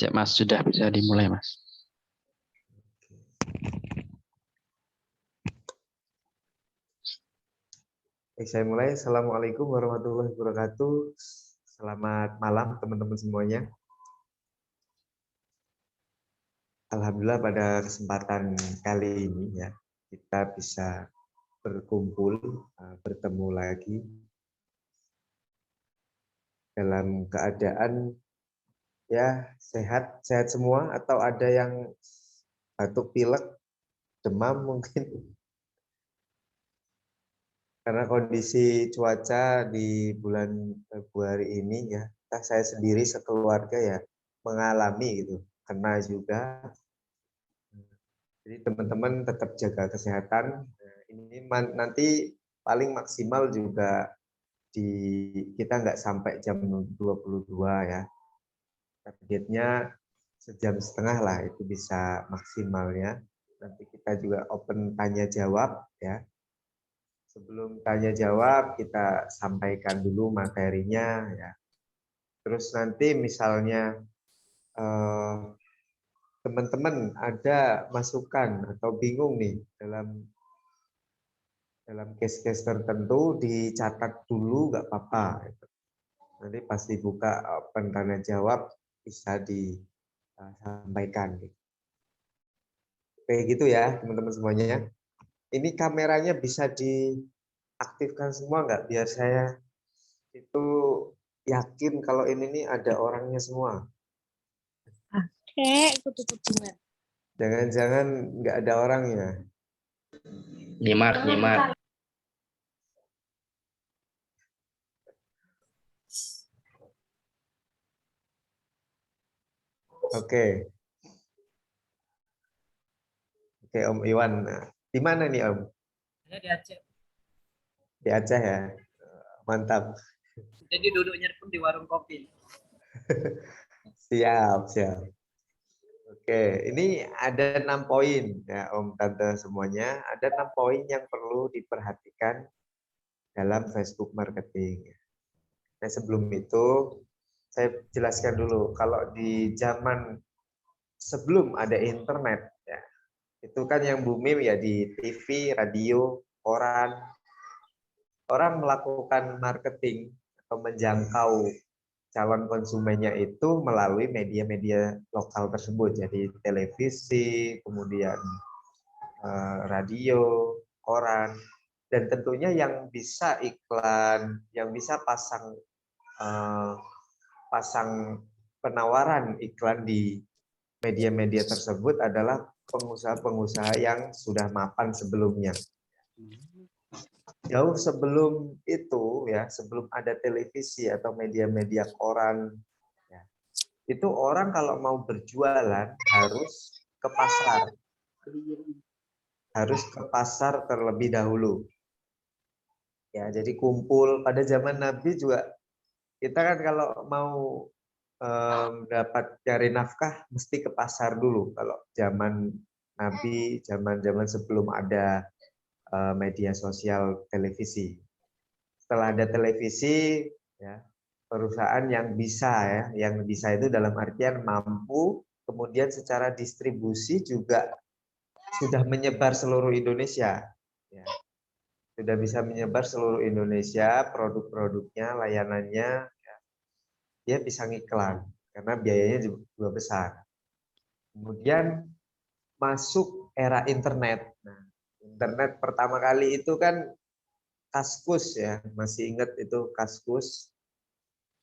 Cek Mas, sudah bisa dimulai Mas. Saya mulai. Assalamualaikum warahmatullahi wabarakatuh. Selamat malam teman-teman semuanya. Alhamdulillah pada kesempatan kali ini ya kita bisa berkumpul, bertemu lagi dalam keadaan ya sehat semua atau ada yang batuk pilek, demam mungkin karena kondisi cuaca di bulan Februari ini ya, saya sendiri sekeluarga ya mengalami gitu, kena juga. Jadi teman-teman tetap jaga kesehatan. Ini nanti paling maksimal juga kita nggak sampai jam 22 ya. Targetnya sejam setengah lah itu bisa maksimalnya. Nanti kita juga open tanya jawab ya. Sebelum tanya jawab kita sampaikan dulu materinya ya. Terus nanti misalnya teman-teman ada masukan atau bingung nih dalam case-case tertentu dicatat dulu nggak apa-apa. Nanti pas dibuka open tanya jawab bisa disampaikan. Kayak gitu ya teman-teman semuanya. Ini kameranya bisa diaktifkan semua nggak biar saya itu yakin kalau ini nih ada orangnya semua. Oke, ikut-ikut. Jangan-jangan nggak ada orangnya. Nyimak. Oke, Om Iwan. Nah, di mana nih Om? Saya di Aceh. Di Aceh ya. Mantap. Jadi duduknya pun di warung kopi. Siap. Oke, ini ada 6 poin ya Om Tante semuanya. Ada 6 poin yang perlu diperhatikan dalam Facebook marketing. Nah, sebelum itu saya jelaskan dulu kalau di zaman sebelum ada internet ya, itu kan yang booming ya di TV, radio, koran. Orang melakukan marketing atau menjangkau calon konsumennya itu melalui media-media lokal tersebut, jadi televisi, kemudian radio, koran, dan tentunya yang bisa iklan, yang bisa pasang penawaran iklan di media-media tersebut adalah pengusaha-pengusaha yang sudah mapan sebelumnya. Jauh sebelum itu ya, sebelum ada televisi atau media-media koran, ya, itu orang kalau mau berjualan harus ke pasar. Harus ke pasar terlebih dahulu. Ya, jadi kumpul pada zaman Nabi juga kita kan kalau mau dapat cari nafkah mesti ke pasar dulu. Kalau zaman Nabi, zaman-zaman sebelum ada media sosial televisi. Setelah ada televisi, ya, perusahaan yang bisa itu dalam artian mampu, kemudian secara distribusi juga sudah menyebar seluruh Indonesia. Ya. Sudah bisa menyebar seluruh Indonesia, produk-produknya, layanannya, ya. Dia bisa ngiklan, karena biayanya juga besar. Kemudian masuk era internet. Nah, internet pertama kali itu kan Kaskus ya, masih ingat itu Kaskus.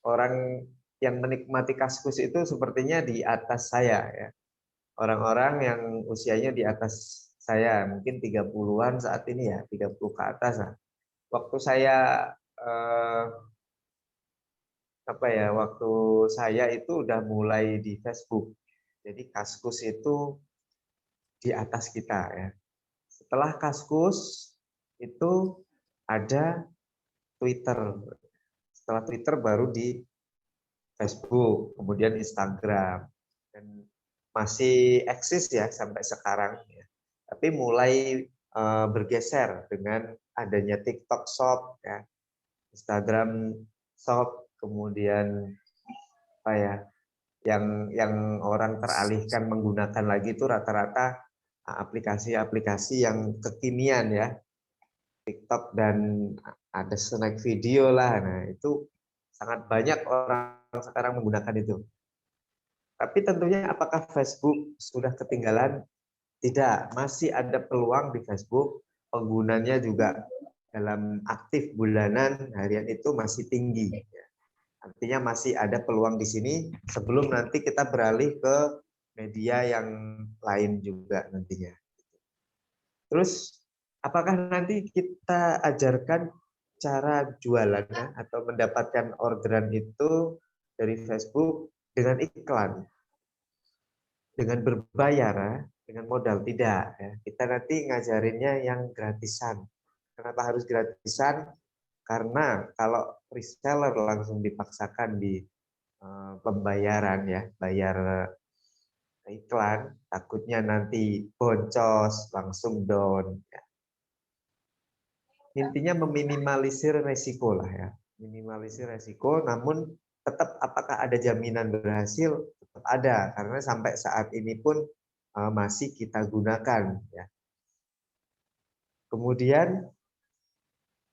Orang yang menikmati Kaskus itu sepertinya di atas saya ya. Orang-orang yang usianya di atas saya, mungkin 30-an saat ini ya, 30 ke atas. Nah. Waktu saya waktu saya itu udah mulai di Facebook. Jadi Kaskus itu di atas kita ya. Setelah Kaskus itu ada Twitter. Setelah Twitter baru di Facebook, kemudian Instagram. Dan masih eksis ya sampai sekarang ya. Tapi mulai bergeser dengan adanya TikTok Shop ya. Instagram Shop, kemudian yang orang teralihkan menggunakan lagi itu rata-rata aplikasi-aplikasi yang kekinian ya, TikTok dan ada snack video lah. Nah, itu sangat banyak orang sekarang menggunakan itu. Tapi tentunya apakah Facebook sudah ketinggalan? Tidak, masih ada peluang di Facebook. Penggunanya juga dalam aktif bulanan harian itu masih tinggi. Artinya masih ada peluang di sini sebelum nanti kita beralih ke media yang lain juga nantinya. Terus apakah nanti kita ajarkan cara jualan atau mendapatkan orderan itu dari Facebook dengan iklan, dengan berbayar, dengan modal? Tidak. Kita nanti ngajarinnya yang gratisan. Kenapa harus gratisan? Karena kalau reseller langsung dipaksakan di pembayaran ya, bayar iklan, takutnya nanti boncos, langsung down. Ya. Intinya meminimalisir resiko lah ya, minimalisir resiko. Namun tetap apakah ada jaminan berhasil? Tetap ada, karena sampai saat ini pun masih kita gunakan. Ya. Kemudian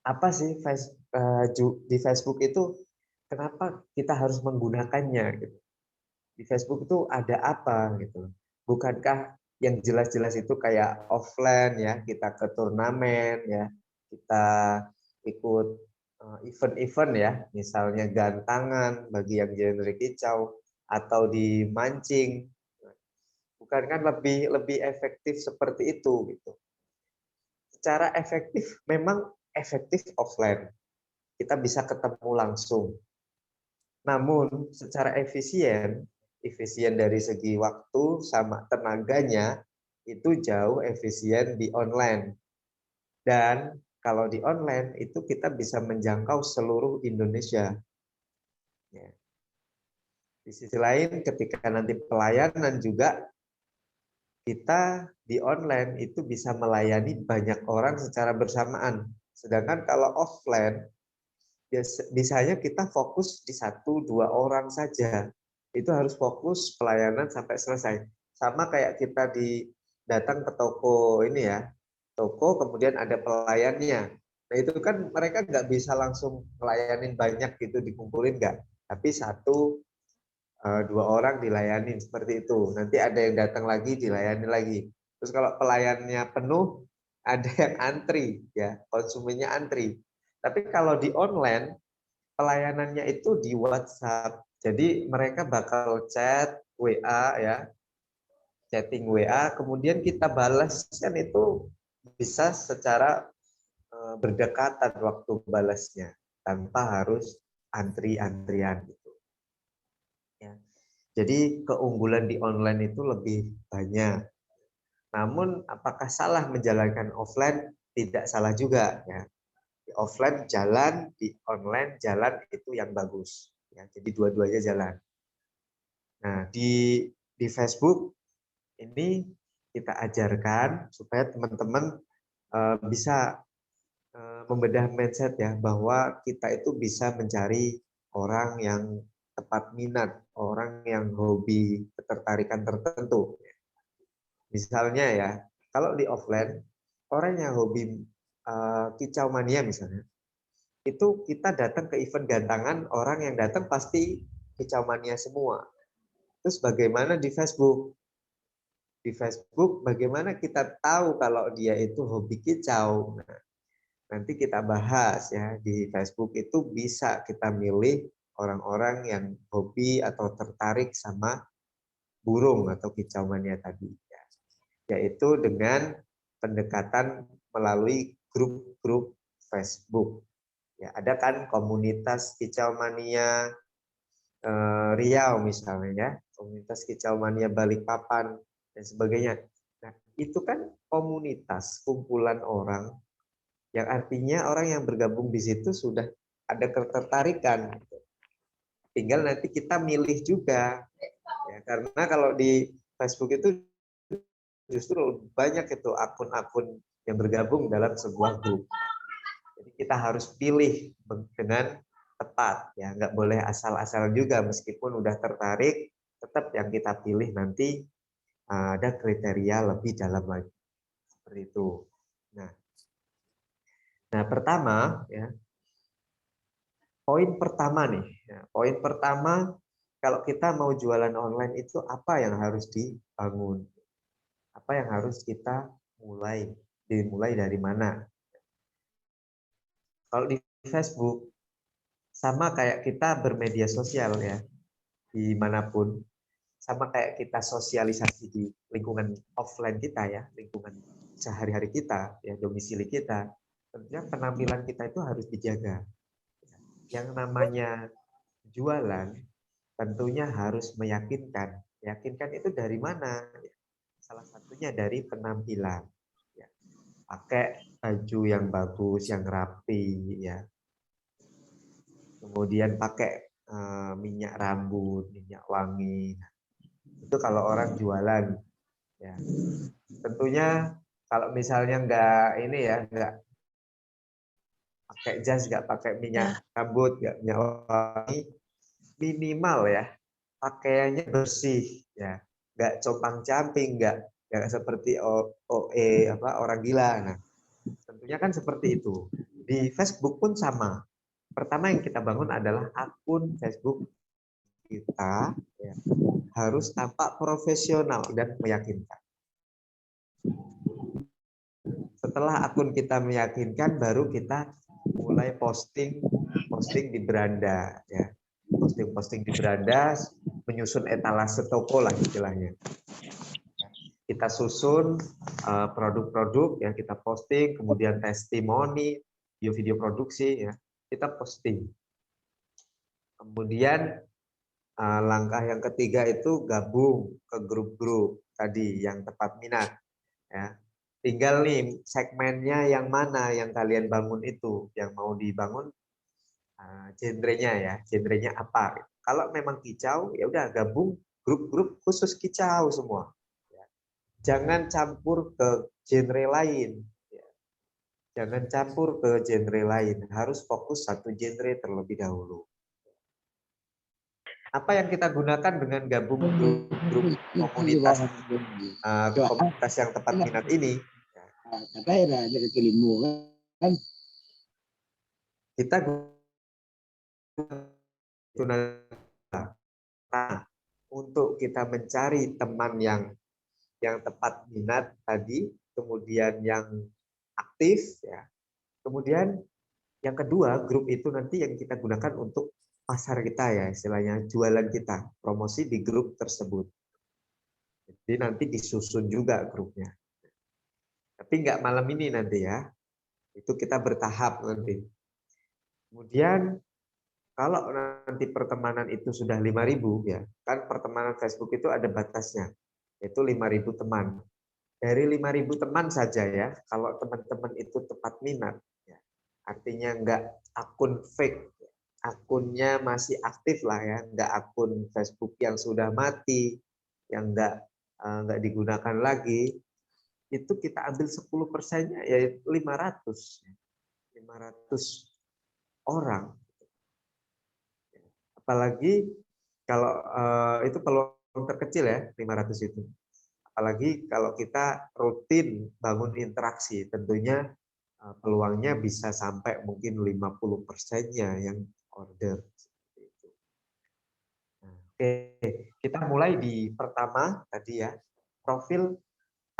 apa sih di Facebook itu? Kenapa kita harus menggunakannya? Gitu. Di Facebook itu ada apa gitu. Bukankah yang jelas-jelas itu kayak offline ya, kita ke turnamen ya, kita ikut event-event ya, misalnya gantangan bagi yang genre kicau atau di mancing. Bukankah lebih efektif seperti itu gitu. Secara efektif memang efektif offline. Kita bisa ketemu langsung. Namun secara efisien dari segi waktu sama tenaganya itu jauh efisien di online. Dan kalau di online itu kita bisa menjangkau seluruh Indonesia. Ya. Di sisi lain ketika nanti pelayanan juga kita di online itu bisa melayani banyak orang secara bersamaan. Sedangkan kalau offline biasanya kita fokus di 1-2 orang saja. Itu harus fokus pelayanan sampai selesai. Sama kayak kita datang ke toko ini ya, toko kemudian ada pelayannya. Nah itu kan mereka nggak bisa langsung melayanin banyak gitu, dikumpulin nggak. Tapi 1-2 orang dilayani seperti itu. Nanti ada yang datang lagi dilayani lagi. Terus kalau pelayannya penuh, ada yang antri ya, konsumennya antri. Tapi kalau di online pelayanannya itu di WhatsApp. Jadi mereka bakal chat WA ya, chatting WA, kemudian kita balas kan itu bisa secara berdekatan waktu balasnya tanpa harus antri-antrian gitu. Ya. Jadi keunggulan di online itu lebih banyak. Namun apakah salah menjalankan offline? Tidak salah juga ya. Di offline jalan, di online jalan itu yang bagus. Ya, jadi dua-duanya jalan. Nah di Facebook ini kita ajarkan supaya teman-teman bisa membedah mindset ya bahwa kita itu bisa mencari orang yang tepat minat, orang yang hobi ketertarikan tertentu. Misalnya ya, kalau di offline orang yang hobi kicau mania misalnya, itu kita datang ke event gantangan, orang yang datang pasti kicau mania semua. Terus bagaimana di Facebook? Di Facebook bagaimana kita tahu kalau dia itu hobi kicau? Nah, nanti kita bahas ya, di Facebook itu bisa kita milih orang-orang yang hobi atau tertarik sama burung atau kicau mania tadi. Ya. Yaitu dengan pendekatan melalui grup-grup Facebook. Ya, ada kan komunitas kicau mania Riau misalnya ya, komunitas kicau mania Balikpapan dan sebagainya. Nah, itu kan komunitas kumpulan orang yang artinya orang yang bergabung di situ sudah ada ketertarikan. Tinggal nanti kita milih juga. Ya, karena kalau di Facebook itu justru banyak itu akun-akun yang bergabung dalam sebuah grup. Jadi kita harus pilih dengan tepat ya, nggak boleh asal-asal juga meskipun udah tertarik tetap yang kita pilih nanti ada kriteria lebih dalam lagi. Seperti itu. Nah, pertama ya, poin pertama nih. Ya, poin pertama kalau kita mau jualan online itu apa yang harus dibangun? Apa yang harus kita mulai? Dimulai dari mana? Kalau di Facebook sama kayak kita bermedia sosial ya, dimanapun, sama kayak kita sosialisasi di lingkungan offline kita ya, lingkungan sehari-hari kita, ya domisili kita, tentunya penampilan kita itu harus dijaga. Yang namanya jualan tentunya harus meyakinkan. Meyakinkan itu dari mana? Salah satunya dari penampilan. Ya, pakai baju yang bagus, yang rapi, ya. Kemudian pakai minyak rambut, minyak wangi. Itu kalau orang jualan. Ya. Tentunya kalau misalnya nggak pakai jas, nggak pakai minyak rambut, nggak minyak wangi, minimal ya pakaiannya bersih, ya, nggak compang-camping, nggak seperti OE orang gila. Nah, tentunya kan seperti itu. Di Facebook pun sama. Pertama yang kita bangun adalah akun Facebook kita ya, harus tampak profesional dan meyakinkan. Setelah akun kita meyakinkan, baru kita mulai posting di beranda ya. Posting di beranda, menyusun etalase toko lah istilahnya. Kita susun produk-produk yang kita posting, kemudian testimoni, video-video produksi ya, kita posting. Kemudian langkah yang ketiga itu gabung ke grup-grup tadi yang tepat minat ya. Tinggal nih segmennya yang mana yang kalian bangun itu, yang mau dibangun genrenya ya, genrenya apa. Kalau memang kicau, ya udah gabung grup-grup khusus kicau semua. Ya. Jangan campur ke genre lain. Ya. Jangan campur ke genre lain, harus fokus satu genre terlebih dahulu. Apa yang kita gunakan dengan gabung grup-grup komunitas yang tepat minat ini? Kita untuk kita mencari teman yang tepat minat tadi, kemudian yang aktif ya. Kemudian yang kedua, grup itu nanti yang kita gunakan untuk pasar kita ya, istilahnya jualan kita, promosi di grup tersebut. Jadi nanti disusun juga grupnya. Tapi nggak malam ini nanti ya. Itu kita bertahap nanti. Kemudian kalau nanti pertemanan itu sudah 5.000 ya, kan pertemanan Facebook itu ada batasnya, yaitu 5.000 teman. Dari 5.000 teman saja ya, kalau teman-teman itu tepat minat, ya, artinya nggak akun fake, akunnya masih aktif lah ya, nggak akun Facebook yang sudah mati, yang nggak digunakan lagi, itu kita ambil 10%-nya yaitu 500 orang. Apalagi kalau itu peluang terkecil ya, 500 itu. Apalagi kalau kita rutin bangun interaksi, tentunya peluangnya bisa sampai mungkin 50%-nya yang order. Oke, kita mulai di pertama tadi ya, profil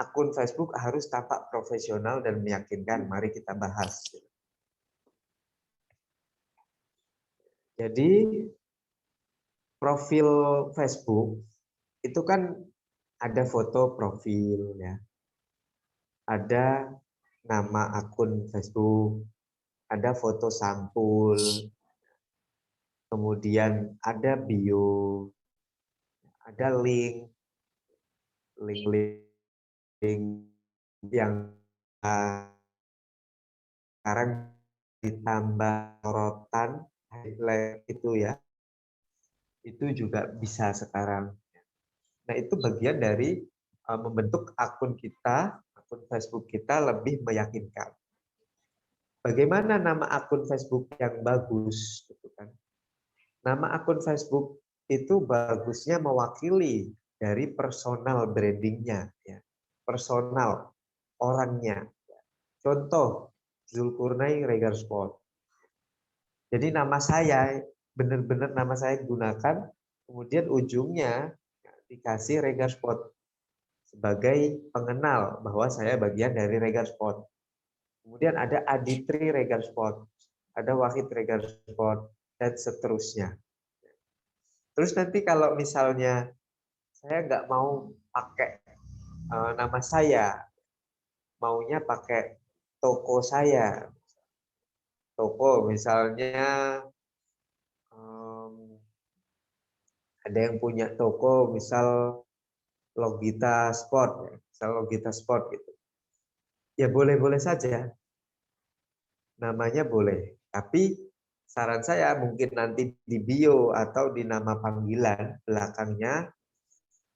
akun Facebook harus tampak profesional dan meyakinkan. Mari kita bahas. Jadi profil Facebook itu kan ada foto profil ya, ada nama akun Facebook, ada foto sampul, kemudian ada bio, ada link yang sekarang ditambah sorotan highlight itu ya, itu juga bisa sekarang. Nah itu bagian dari membentuk akun kita, akun Facebook kita lebih meyakinkan. Bagaimana nama akun Facebook yang bagus? Nama akun Facebook itu bagusnya mewakili dari personal brandingnya, ya. Personal orangnya. Contoh, Zulkarnain Regar Sport. Jadi nama saya, benar-benar nama saya gunakan, kemudian ujungnya dikasih Regar Sport sebagai pengenal bahwa saya bagian dari Regar Sport. Kemudian ada Aditri Regar Sport, ada Wahid Regar Sport, dan seterusnya. Terus nanti kalau misalnya saya nggak mau pakai nama saya, maunya pakai toko saya. Toko misalnya ada yang punya toko misal Logita Sport, misal Logita Sport gitu. Ya boleh-boleh saja, namanya boleh. Tapi saran saya mungkin nanti di bio atau di nama panggilan belakangnya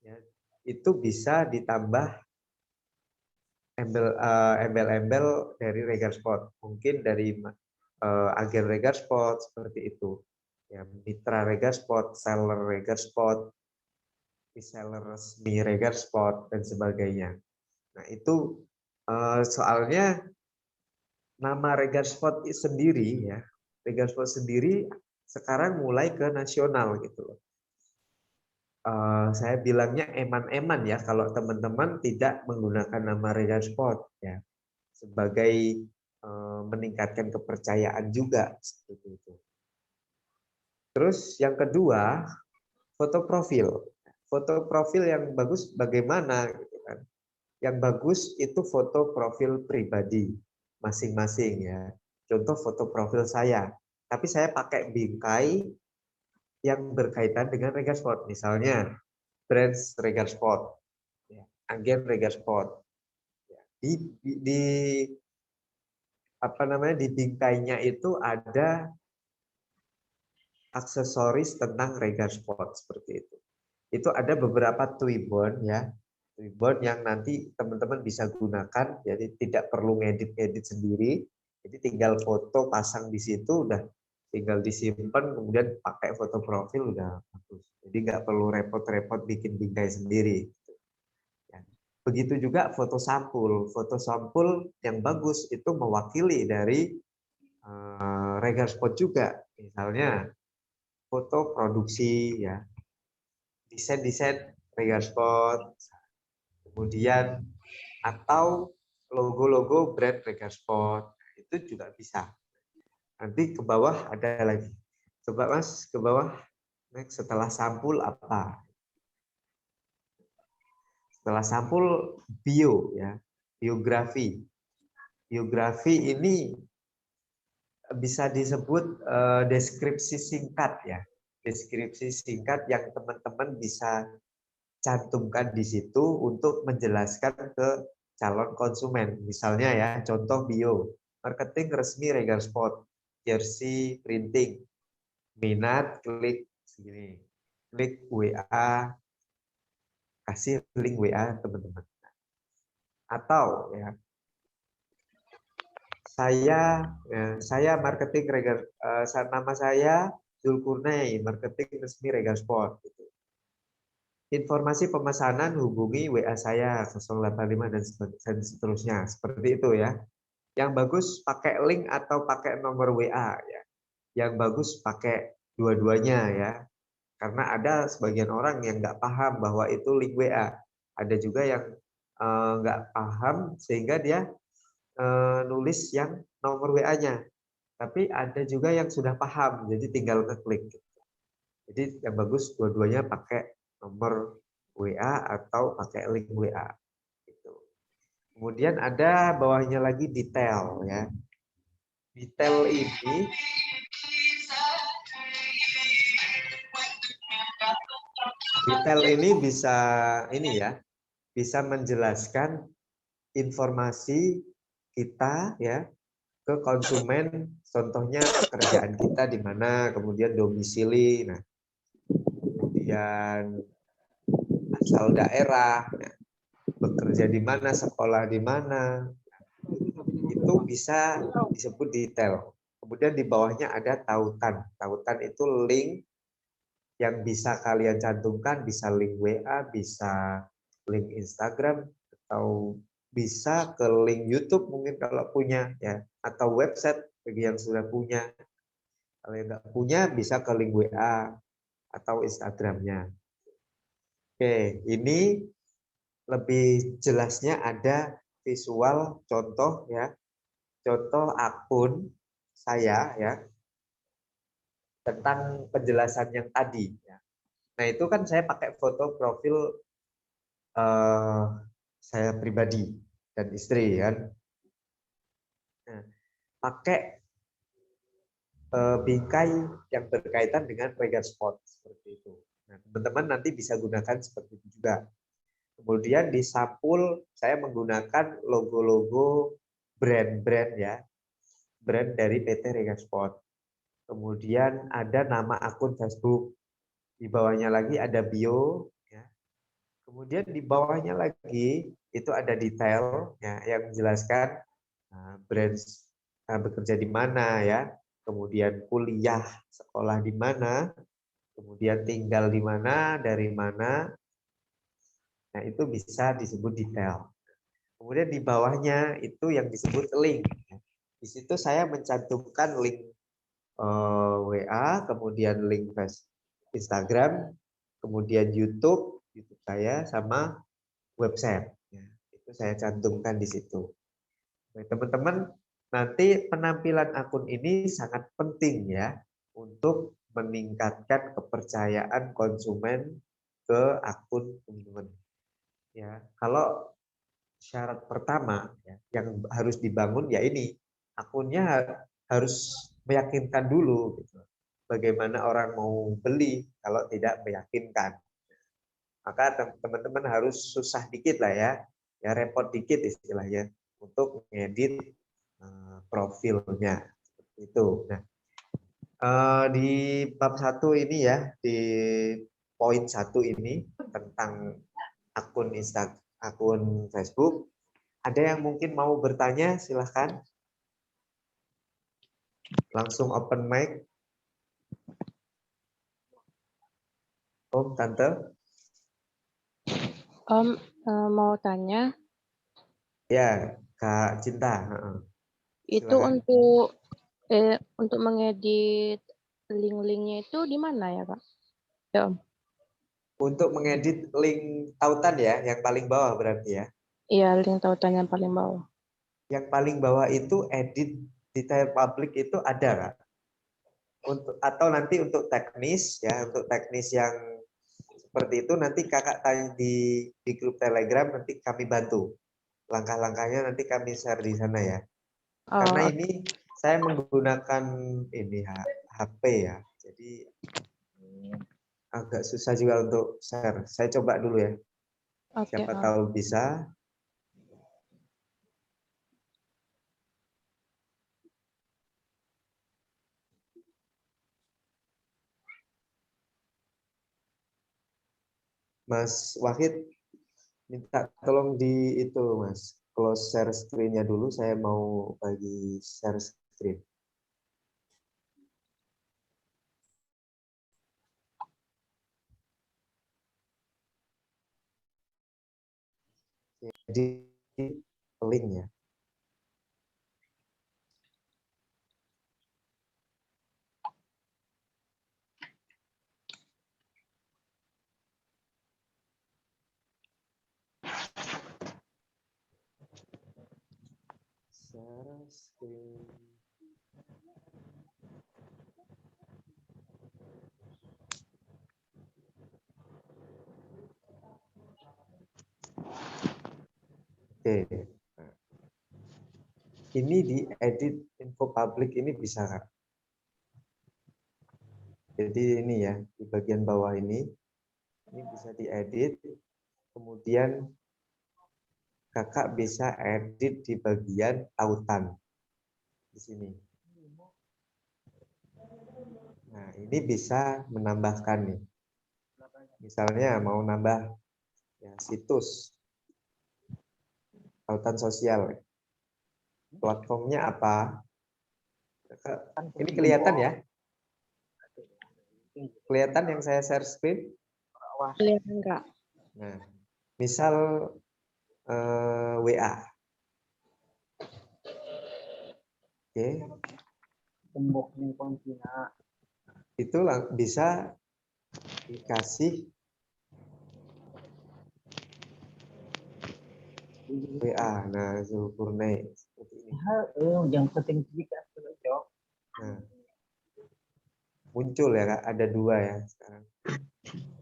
ya, itu bisa ditambah embel-embel dari Regar Sport, mungkin dari agen Regar Sport seperti itu. Ya, mitra Regar Sport, seller Regar Sport, reseller resmi Regar Sport dan sebagainya. Nah, itu soalnya nama Regar Sport sendiri ya, Regar Sport sendiri sekarang mulai ke nasional gitu loh. Saya bilangnya eman-eman ya kalau teman-teman tidak menggunakan nama Regar Sport ya, sebagai meningkatkan kepercayaan juga seperti itu. Terus yang kedua, foto profil. Foto profil yang bagus bagaimana gitu kan. Yang bagus itu foto profil pribadi masing-masing ya. Contoh foto profil saya, tapi saya pakai bingkai yang berkaitan dengan Regar Sport, misalnya brand Regar Sport, agen Regar Sport. Di apa namanya di bingkainya itu ada aksesoris tentang Regar Sport seperti itu. Itu ada beberapa twibbon ya, twibbon yang nanti teman-teman bisa gunakan, jadi tidak perlu ngedit-ngedit sendiri, jadi tinggal foto pasang di situ udah tinggal disimpan kemudian pakai foto profil udah bagus. Jadi nggak perlu repot-repot bikin bingkai sendiri. Begitu juga foto sampul. Foto sampul yang bagus itu mewakili dari Regar Sport juga. Misalnya foto produksi ya, desain-desain Regar Sport, kemudian atau logo-logo brand Regar Sport, itu juga bisa. Nanti ke bawah ada lagi. Coba Mas ke bawah. Next, setelah sampul apa? Setelah sampul bio ya, biografi. Biografi ini bisa disebut deskripsi singkat ya. Deskripsi singkat yang teman-teman bisa cantumkan di situ untuk menjelaskan ke calon konsumen. Misalnya ya, contoh bio, marketing resmi Regar Sport, jersey printing, minat klik segini, klik WA, kasih link WA teman-teman. Atau ya, saya marketing Regar, nama saya Zulkarnain, marketing resmi Regar Sport. Gitu. Informasi pemesanan hubungi WA saya 085 dan seterusnya, seperti itu ya. Yang bagus pakai link atau pakai nomor WA ya. Yang bagus pakai dua-duanya ya. Karena ada sebagian orang yang nggak paham bahwa itu link WA. Ada juga yang nggak paham sehingga dia nulis yang nomor WA-nya. Tapi ada juga yang sudah paham, jadi tinggal ngeklik. Jadi yang bagus dua-duanya pakai nomor WA atau pakai link WA. Gitu. Kemudian ada bawahnya lagi detail ya. Detail ini bisa bisa menjelaskan informasi kita ya ke konsumen, contohnya pekerjaan kita di mana, kemudian domisili, nah, kemudian asal daerah, nah, bekerja di mana, sekolah di mana, itu bisa disebut detail. Kemudian di bawahnya ada tautan. Tautan itu link yang bisa kalian cantumkan bisa link WA, bisa link Instagram, atau bisa ke link YouTube mungkin kalau punya ya, atau website bagi yang sudah punya. Kalau yang nggak punya bisa ke link WA atau Instagramnya. Oke, ini lebih jelasnya ada visual contoh ya, contoh akun saya ya tentang penjelasan yang tadi. Ya. Nah itu kan saya pakai foto profil saya pribadi dan istri kan. Nah, pakai bingkai yang berkaitan dengan trigger spot seperti itu. Nah, teman-teman nanti bisa gunakan seperti itu juga. Kemudian di sampul saya menggunakan logo-logo brand-brand ya, brand dari PT Trigger Spot. Kemudian ada nama akun Facebook. Di bawahnya lagi ada bio. Ya. Kemudian di bawahnya lagi itu ada detail ya, yang menjelaskan brand bekerja di mana ya, kemudian kuliah sekolah di mana, kemudian tinggal di mana, dari mana. Nah itu bisa disebut detail. Kemudian di bawahnya itu yang disebut link. Di situ saya mencantumkan link WA, kemudian link Instagram, kemudian YouTube saya sama website. Ya, itu saya cantumkan di situ. Nah, teman-teman, nanti penampilan akun ini sangat penting ya untuk meningkatkan kepercayaan konsumen ke akun teman-teman. Ya, kalau syarat pertama ya, yang harus dibangun ya ini akunnya harus meyakinkan dulu gitu. Bagaimana orang mau beli kalau tidak meyakinkan. Maka teman-teman harus susah dikit lah ya repot dikit istilahnya untuk mengedit profilnya seperti itu. Nah, di bab 1 ini ya, di poin 1 ini tentang akun Facebook. Ada yang mungkin mau bertanya, silahkan. Langsung open mic. Om, Tante. Om, mau tanya, Ya, Kak Cinta. itu Silakan. untuk mengedit link-linknya itu di mana ya, Kak? Ya, Om. Untuk mengedit link tautan ya, yang paling bawah berarti ya. Iya, link tautan yang paling bawah. Yang paling bawah itu edit detail publik itu ada, Kak. Atau nanti untuk teknis ya, untuk teknis yang seperti itu nanti kakak tanya di grup Telegram, nanti kami bantu. Langkah-langkahnya nanti kami share di sana ya. Karena Oh, ini saya menggunakan ini HP ya. Jadi agak susah juga untuk share. Saya coba dulu ya. oke, Siapa Om. tahu bisa. Mas Wahid minta tolong di itu Mas. Close share screen-nya dulu, saya mau bagi share screen. Jadi link ya. Share screen. Oke. Ini di edit info publik ini bisa Kak. Jadi ini ya, di bagian bawah ini bisa diedit. Kemudian kakak bisa edit di bagian tautan di sini. Nah, ini bisa menambahkan nih. Misalnya mau nambah ya, situs tautan sosial. Platformnya apa? Ini kelihatan ya? Kelihatan yang saya share screen? Kelihatan, Kak. Nah, misal WA. Oke. Itu bisa dikasih WA. Nah, Zulkarnain seperti ini. Yang penting juga Nah, muncul ya Kak, ada 2 ya sekarang.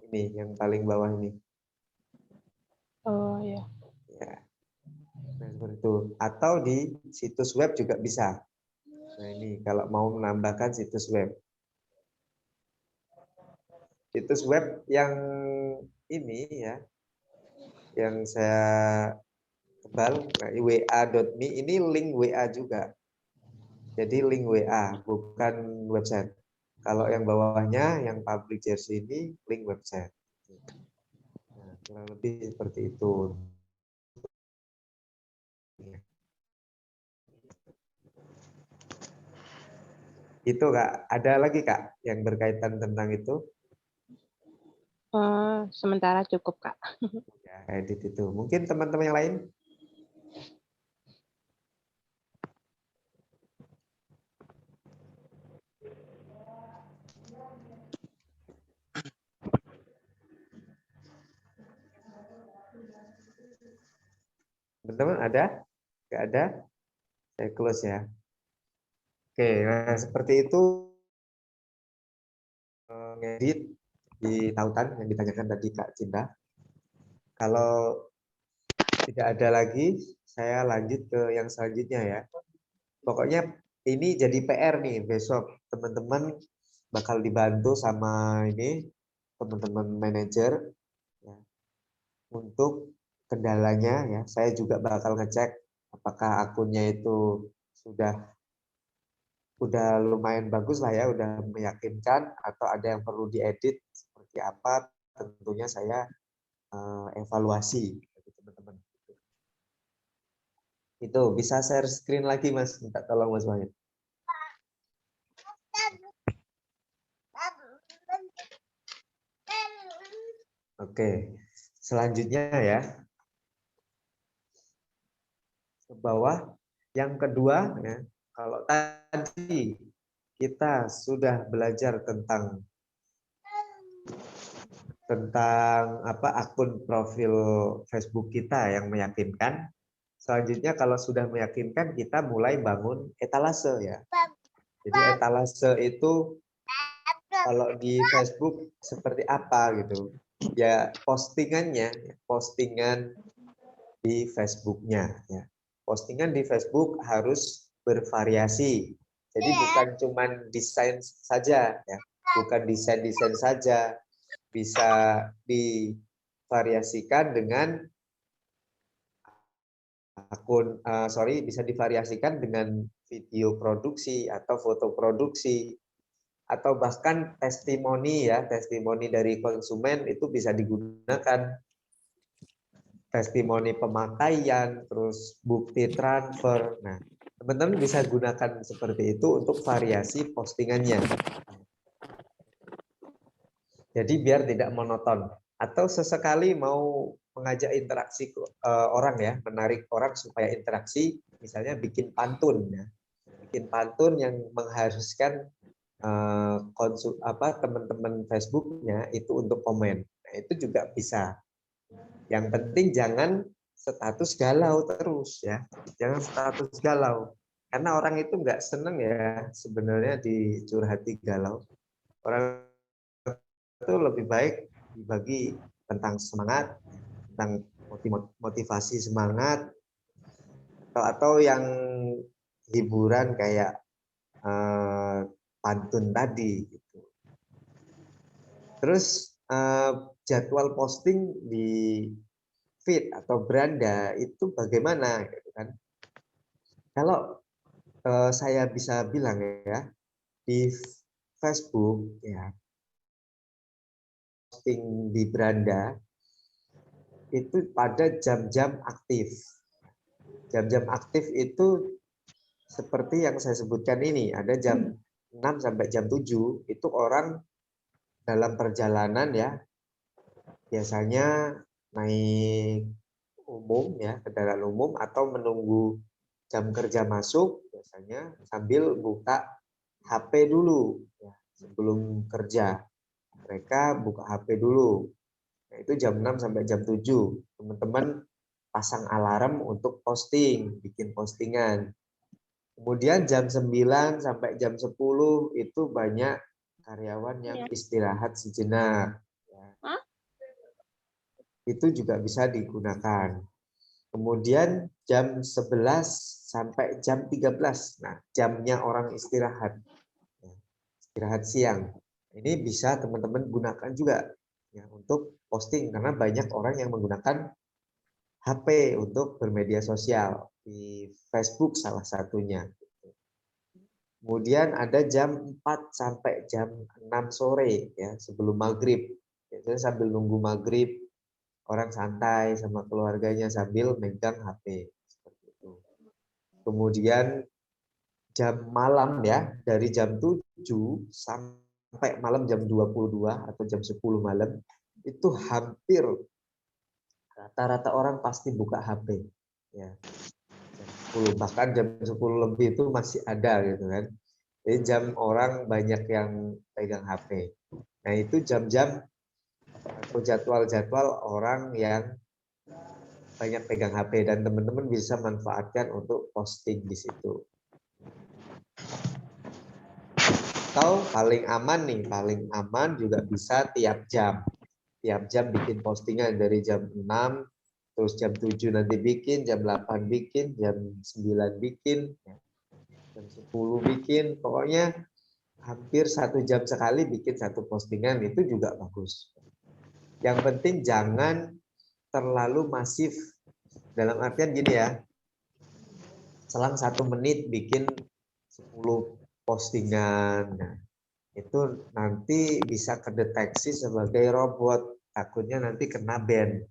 Ini yang paling bawah ini. Oh ya. Ya. Nah, seperti itu. Atau di situs web juga bisa. Nah, ini kalau mau menambahkan situs web. Situs web yang ini ya, yang saya tebal, nah, wa.me ini link WA juga. Jadi link WA, bukan website. Kalau yang bawahnya, yang public jersey ini link website. Nah, kurang lebih seperti itu. Itu Kak, ada lagi Kak yang berkaitan tentang itu? Sementara cukup, Kak. Ya, edit itu. Mungkin teman-teman yang lain? Teman-teman ada? Nggak ada? Saya close ya. Oke, nah seperti itu ngedit di tautan yang ditanyakan tadi Kak Cinta. Kalau tidak ada lagi, saya lanjut ke yang selanjutnya ya. Pokoknya ini jadi PR nih besok teman-teman bakal dibantu sama ini teman-teman manajer ya, untuk kendalanya ya. Saya juga bakal ngecek apakah akunnya itu udah lumayan bagus lah ya, udah meyakinkan atau ada yang perlu diedit seperti apa. Tentunya saya evaluasi bagi teman-teman. Itu bisa share screen lagi Mas, minta tolong Mas Wahid. Oke, selanjutnya ya ke bawah. Yang kedua ya, kalau tadi kita sudah belajar tentang apa akun profil Facebook kita yang meyakinkan. Selanjutnya kalau sudah meyakinkan kita mulai bangun etalase ya. Jadi etalase itu kalau di Facebook seperti apa gitu. Ya postingannya, postingan di Facebook-nya ya. Postingan di Facebook harus bervariasi. Jadi bukan cuma desain saja ya, bukan desain-desain saja, bisa divariasikan dengan bisa divariasikan dengan video produksi atau foto produksi atau bahkan testimoni ya, testimoni dari konsumen itu bisa digunakan, testimoni pemakaian, terus bukti transfer. Nah, teman-teman bisa gunakan seperti itu untuk variasi postingannya. Jadi biar tidak monoton. Atau sesekali mau mengajak interaksi orang ya, menarik orang supaya interaksi, misalnya bikin pantun ya. Bikin pantun yang mengharuskan teman-teman Facebooknya itu untuk komen. Nah, itu juga bisa. Yang penting jangan status galau terus ya, jangan status galau. Karena orang itu nggak seneng ya sebenarnya dicurhati galau. Orang itu lebih baik dibagi tentang semangat, tentang motivasi semangat, atau yang hiburan kayak pantun tadi. Gitu. Terus jadwal posting di feed atau beranda itu bagaimana? Gitu kan? Kalau saya bisa bilang ya di Facebook ya posting di beranda itu pada jam-jam aktif. Jam-jam aktif itu seperti yang saya sebutkan ini, ada jam 6 sampai jam 7 itu orang dalam perjalanan ya, biasanya naik umum ya, kendaraan umum atau menunggu jam kerja masuk, biasanya sambil buka HP dulu ya, sebelum kerja. Mereka buka HP dulu. Nah, itu jam 6 sampai jam 7. Teman-teman pasang alarm untuk posting, bikin postingan. Kemudian jam 9 sampai jam 10 itu banyak karyawan yang istirahat sejenak. Ya. Itu juga bisa digunakan. Kemudian jam 11 sampai jam 13. Nah, jamnya orang istirahat. Ya, istirahat siang. Ini bisa teman-teman gunakan juga ya, untuk posting karena banyak orang yang menggunakan HP untuk bermedia sosial, di Facebook salah satunya. Kemudian ada jam 4 sampai jam 6 sore ya, sebelum maghrib. Biasanya sambil nunggu maghrib, orang santai sama keluarganya sambil megang HP. Seperti itu. Kemudian jam malam ya, dari jam 7 sampai malam jam 22 atau jam 10 malam, itu hampir rata-rata orang pasti buka HP. Ya. Jam 10, bahkan jam 10 lebih itu masih ada gitu kan. Jadi jam orang banyak yang pegang HP. Nah itu jam-jam atau jadwal-jadwal orang yang banyak pegang HP dan teman-teman bisa manfaatkan untuk posting di situ. Atau paling aman nih, paling aman juga bisa tiap jam. Tiap jam bikin postingan dari jam 6, terus jam 7 nanti bikin, jam 8 bikin, jam 9 bikin, jam 10 bikin, pokoknya hampir 1 jam sekali bikin satu postingan, itu juga bagus. Yang penting jangan terlalu masif, dalam artian gini ya, selang 1 menit bikin 10 postingan. Nah, itu nanti bisa kedeteksi sebagai robot, takutnya nanti kena ban,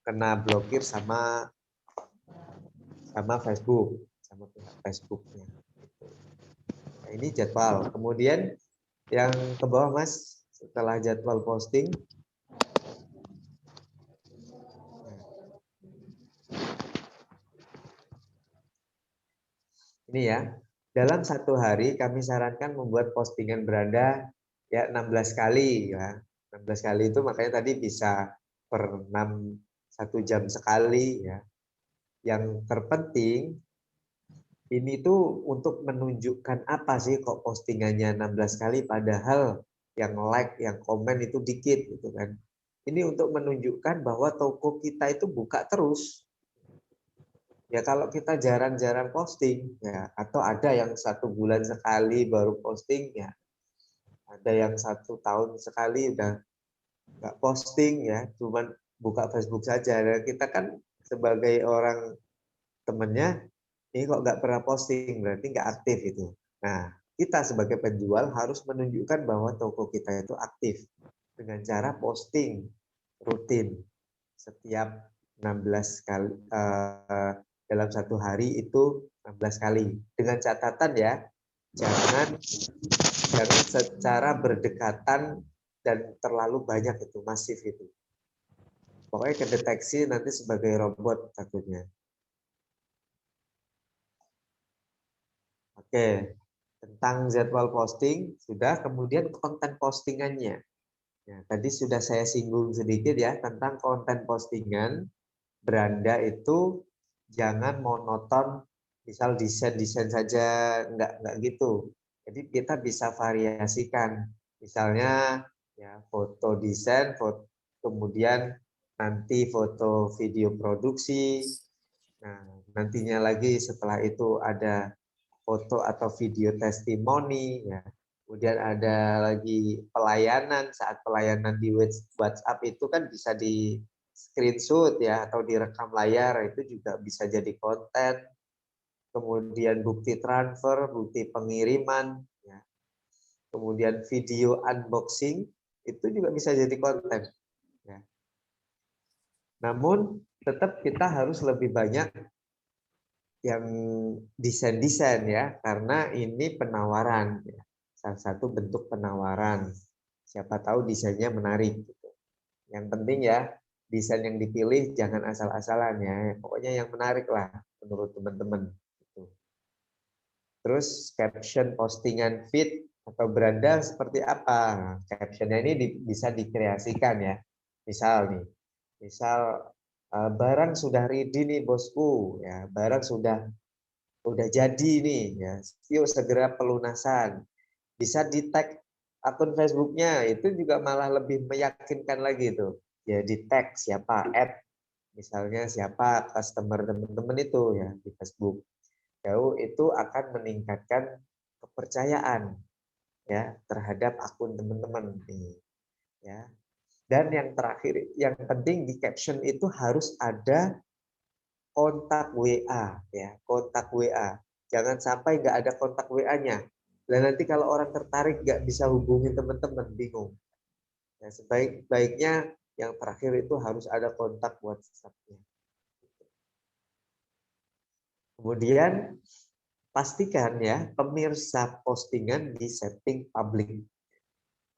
kena blokir sama Facebook, sama pihak Facebooknya. Nah, ini jadwal. Kemudian yang ke bawah Mas, setelah jadwal posting, ini ya, dalam 1 hari kami sarankan membuat postingan beranda ya 16 kali ya. 16 kali itu makanya tadi bisa per 1 jam sekali ya. Yang terpenting ini tuh untuk menunjukkan apa sih kok postingannya 16 kali padahal yang like, yang komen itu dikit gitu kan. Ini untuk menunjukkan bahwa toko kita itu buka terus. Ya kalau kita jarang-jarang posting ya, atau ada yang 1 bulan sekali baru posting ya, ada yang 1 tahun sekali udah nggak posting ya, cuman buka Facebook saja. Dan kita kan sebagai orang temennya, ini kok nggak pernah posting berarti nggak aktif itu. Nah kita sebagai penjual harus menunjukkan bahwa toko kita itu aktif dengan cara posting rutin setiap 16 kali. Dalam 1 hari itu 16 kali. Dengan catatan ya, jangan secara berdekatan dan terlalu banyak itu, masif itu. Pokoknya kedeteksi nanti sebagai robot takutnya. Oke, tentang jadwal posting sudah, kemudian konten postingannya. Ya, tadi sudah saya singgung sedikit ya tentang konten postingan. Beranda itu jangan monoton, misal desain saja, enggak gitu. Jadi kita bisa variasikan, misalnya ya foto desain, kemudian nanti foto video produksi. Nah, nantinya lagi setelah itu ada foto atau video testimoni, ya. Kemudian ada lagi pelayanan, saat pelayanan di WhatsApp itu kan bisa di screenshot ya atau direkam layar, itu juga bisa jadi konten. Kemudian bukti transfer, bukti pengiriman, ya. Kemudian video unboxing itu juga bisa jadi konten. Ya. Namun tetap kita harus lebih banyak yang desain-desain ya, karena ini penawaran, ya. Salah satu bentuk penawaran. Siapa tahu desainnya menarik gitu. Yang penting ya desain yang dipilih jangan asal-asalan ya. Pokoknya yang menarik lah menurut teman-teman. Gitu. Terus caption postingan feed atau beranda seperti apa? Nah, captionnya ini bisa dikreasikan ya. Misal nih, misal barang sudah ready nih bosku, ya barang udah jadi nih, ya yuk segera pelunasan. Bisa di tag akun Facebooknya, itu juga malah lebih meyakinkan lagi tuh. Ya di tag siapa, add misalnya siapa customer teman-teman itu ya di Facebook. Itu akan meningkatkan kepercayaan ya terhadap akun teman-teman nih ya. Dan yang terakhir yang penting di caption itu harus ada kontak WA ya, kontak WA. Jangan sampai nggak ada kontak WA-nya. Dan nanti kalau orang tertarik nggak bisa hubungi teman-teman, bingung. Ya, sebaik-baiknya yang terakhir itu harus ada kontak WhatsApp-nya. Kemudian pastikan ya pemirsa postingan di setting publik.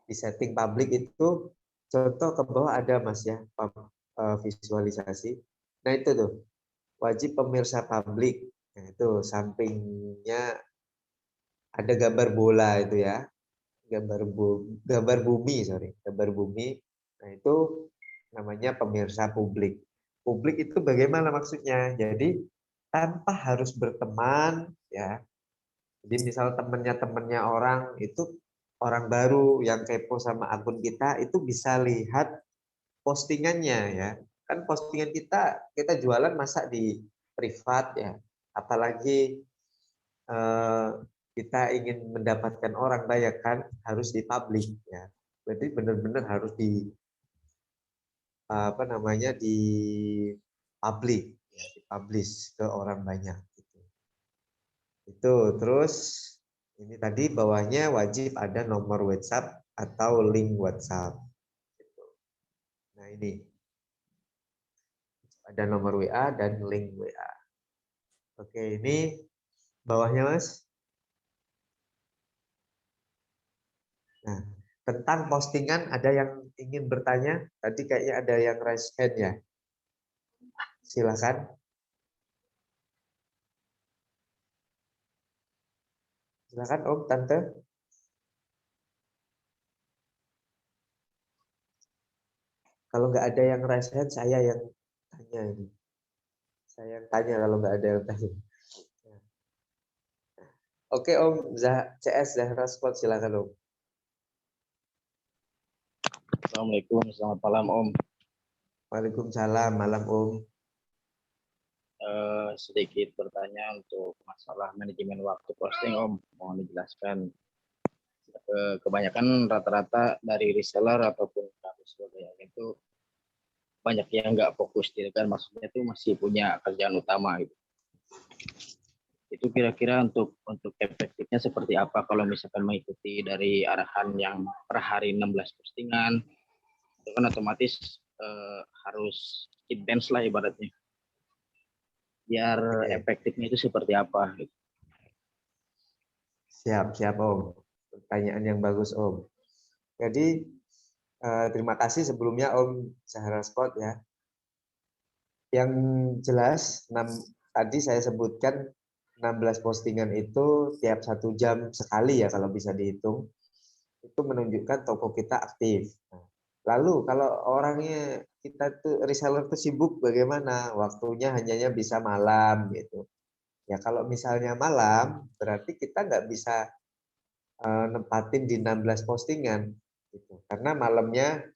Di setting publik itu contoh ke bawah ada Mas ya visualisasi. Nah itu tuh wajib pemirsa publik. Nah, itu sampingnya ada gambar bola itu ya. Gambar bumi, gambar bumi. Nah, itu namanya pemirsa publik. Publik itu bagaimana maksudnya? Jadi tanpa harus berteman ya. Jadi misal temennya orang itu orang baru yang kepo sama akun kita itu bisa lihat postingannya ya. Kan postingan kita jualan masa di privat ya. Apalagi kita ingin mendapatkan orang banyak kan harus di publik ya. Berarti benar-benar harus di di publik ya, di publish ke orang banyak gitu. Itu terus ini tadi bawahnya wajib ada nomor WhatsApp atau link WhatsApp. Gitu. Nah ini ada nomor WA dan link WA. Oke ini bawahnya Mas. Nah, tentang postingan ada yang ingin bertanya? Tadi kayaknya ada yang raise hand ya. Silakan. Silakan Om, Tante. Kalau nggak ada yang raise hand, saya yang tanya ini. Saya yang tanya kalau nggak ada yang tanya. Oke Om, CS Zahra Sport, silakan Om. Assalamualaikum, selamat malam Om. Waalaikumsalam, malam Om. Sedikit bertanya untuk masalah manajemen waktu posting Om. Mohon dijelaskan. Kebanyakan rata-rata dari reseller ataupun sebagainya itu banyak yang nggak fokus diri kan, maksudnya itu masih punya kerjaan utama gitu. Itu kira-kira untuk efektifnya seperti apa kalau misalkan mengikuti dari arahan yang per hari 16 postingan, itu kan otomatis harus intens lah ibaratnya. Biar efektifnya itu seperti apa gitu. Siap Om. Pertanyaan yang bagus Om. Jadi terima kasih sebelumnya Om Zahra Sport ya. Yang jelas tadi saya sebutkan 16 postingan itu tiap 1 jam sekali ya kalau bisa dihitung. Itu menunjukkan toko kita aktif. Lalu kalau orangnya kita tuh reseller tuh sibuk bagaimana? Waktunya hanya bisa malam gitu. Ya kalau misalnya malam berarti kita nggak bisa nempatin di 16 postingan gitu. Karena malamnya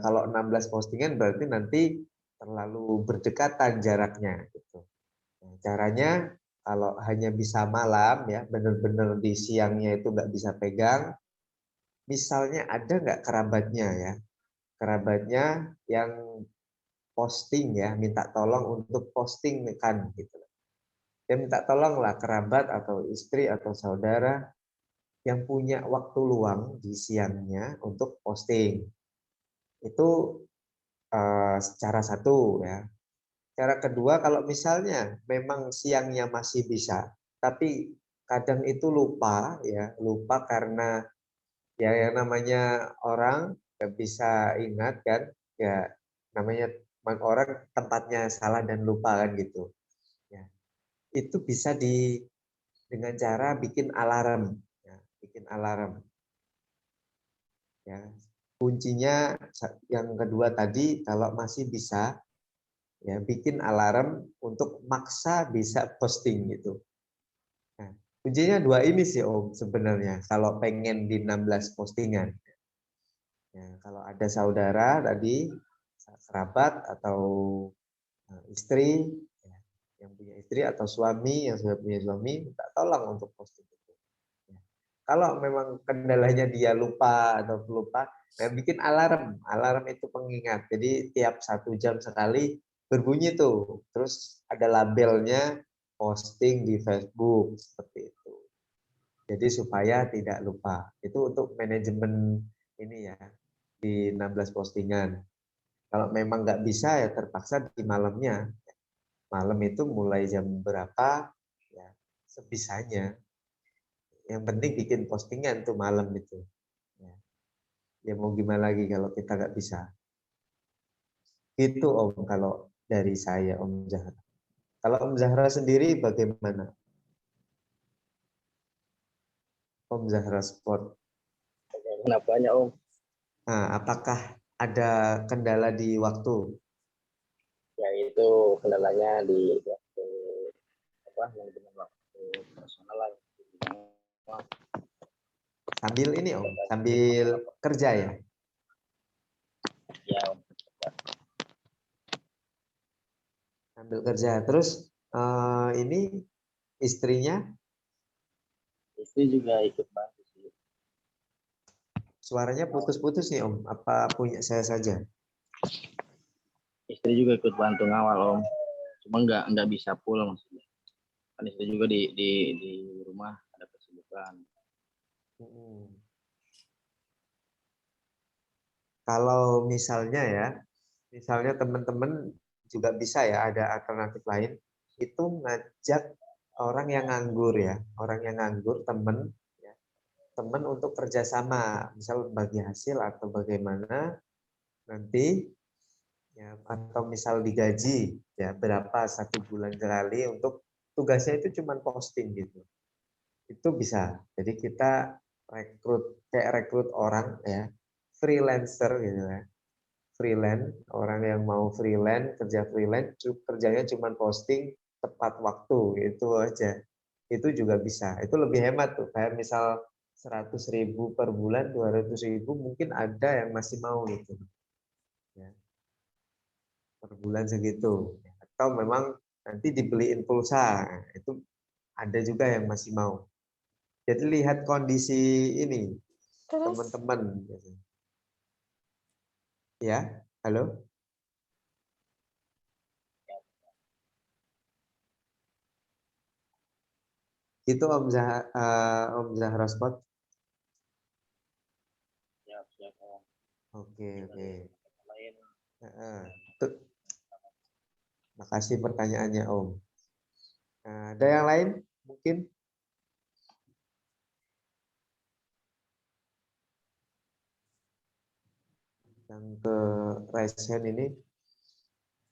kalau 16 postingan berarti nanti terlalu berdekatan jaraknya gitu. Nah, caranya kalau hanya bisa malam ya benar-benar di siangnya itu nggak bisa pegang. Misalnya ada nggak kerabatnya ya, kerabatnya yang posting ya, minta tolong untuk posting kan gitu. Ya minta tolonglah kerabat atau istri atau saudara yang punya waktu luang di siangnya untuk posting. Itu secara satu ya. Cara kedua kalau misalnya memang siangnya masih bisa, tapi kadang itu lupa ya, lupa karena Ya yang namanya orang nggak bisa ingat kan, ya namanya orang tempatnya salah dan lupa kan gitu. Ya, itu bisa dengan cara bikin alarm, ya, bikin alarm. Ya, kuncinya yang kedua tadi kalau masih bisa ya bikin alarm untuk maksa bisa posting gitu. Nah, kuncinya dua ini sih Om sebenarnya kalau pengen di 16 postingan. Ya, kalau ada saudara tadi, kerabat atau istri, ya, yang punya istri atau suami yang sudah punya suami, minta tolong untuk posting itu. Ya. Kalau memang kendalanya dia lupa atau pelupa, nah bikin alarm. Alarm itu pengingat. Jadi tiap 1 jam sekali berbunyi tuh. Terus ada labelnya posting di Facebook seperti itu. Jadi supaya tidak lupa. Itu untuk manajemen ini ya di 16 postingan. Kalau memang nggak bisa ya terpaksa di malamnya. Malam itu mulai jam berapa ya sebisanya. Yang penting bikin postingan tuh malam itu. Ya, ya mau gimana lagi kalau kita nggak bisa. Itu Om kalau dari saya Om Zahra. Kalau Om Zahra sendiri bagaimana? Om Zahra Sport. Kenapanya Om? Nah, apakah ada kendala di waktu? Ya itu kendalanya di waktu apa yang dengan waktu personal lah. Sambil ini Om, sambil kerja ya? Ya Om. Sambil kerja. Terus ini istrinya Istri juga ikut bantu sih. suaranya putus-putus nih Om. Apa punya saya saja? Istri juga ikut bantu ngawal Om. Cuma nggak bisa full maksudnya. Kan istri juga di rumah ada kesibukan. Kalau misalnya ya, misalnya teman-teman juga bisa ya ada alternatif lain, itu ngajak orang yang nganggur ya, orang yang nganggur teman, ya, teman untuk kerjasama, misal bagi hasil atau bagaimana nanti, ya, atau misal digaji ya berapa 1 bulan sekali untuk tugasnya itu cuma posting gitu, itu bisa. Jadi kita rekrut orang ya, freelancer gitu ya, freelance, orang yang mau freelance, kerja freelance, kerjanya cuma posting tepat waktu, itu aja. Itu juga bisa. Itu lebih hemat tuh. Kayak misal 100.000 per bulan, 200.000 mungkin ada yang masih mau gitu. Ya, per bulan segitu. Atau memang nanti dibeliin pulsa, itu ada juga yang masih mau. Jadi lihat kondisi ini, Terus teman-teman. Ya, halo? Itu Om Zahra Spot. Siap, siap Om. Oke, oke. Lain. Makasih pertanyaannya Om. Ada yang lain mungkin? Yang ke raise hand ini.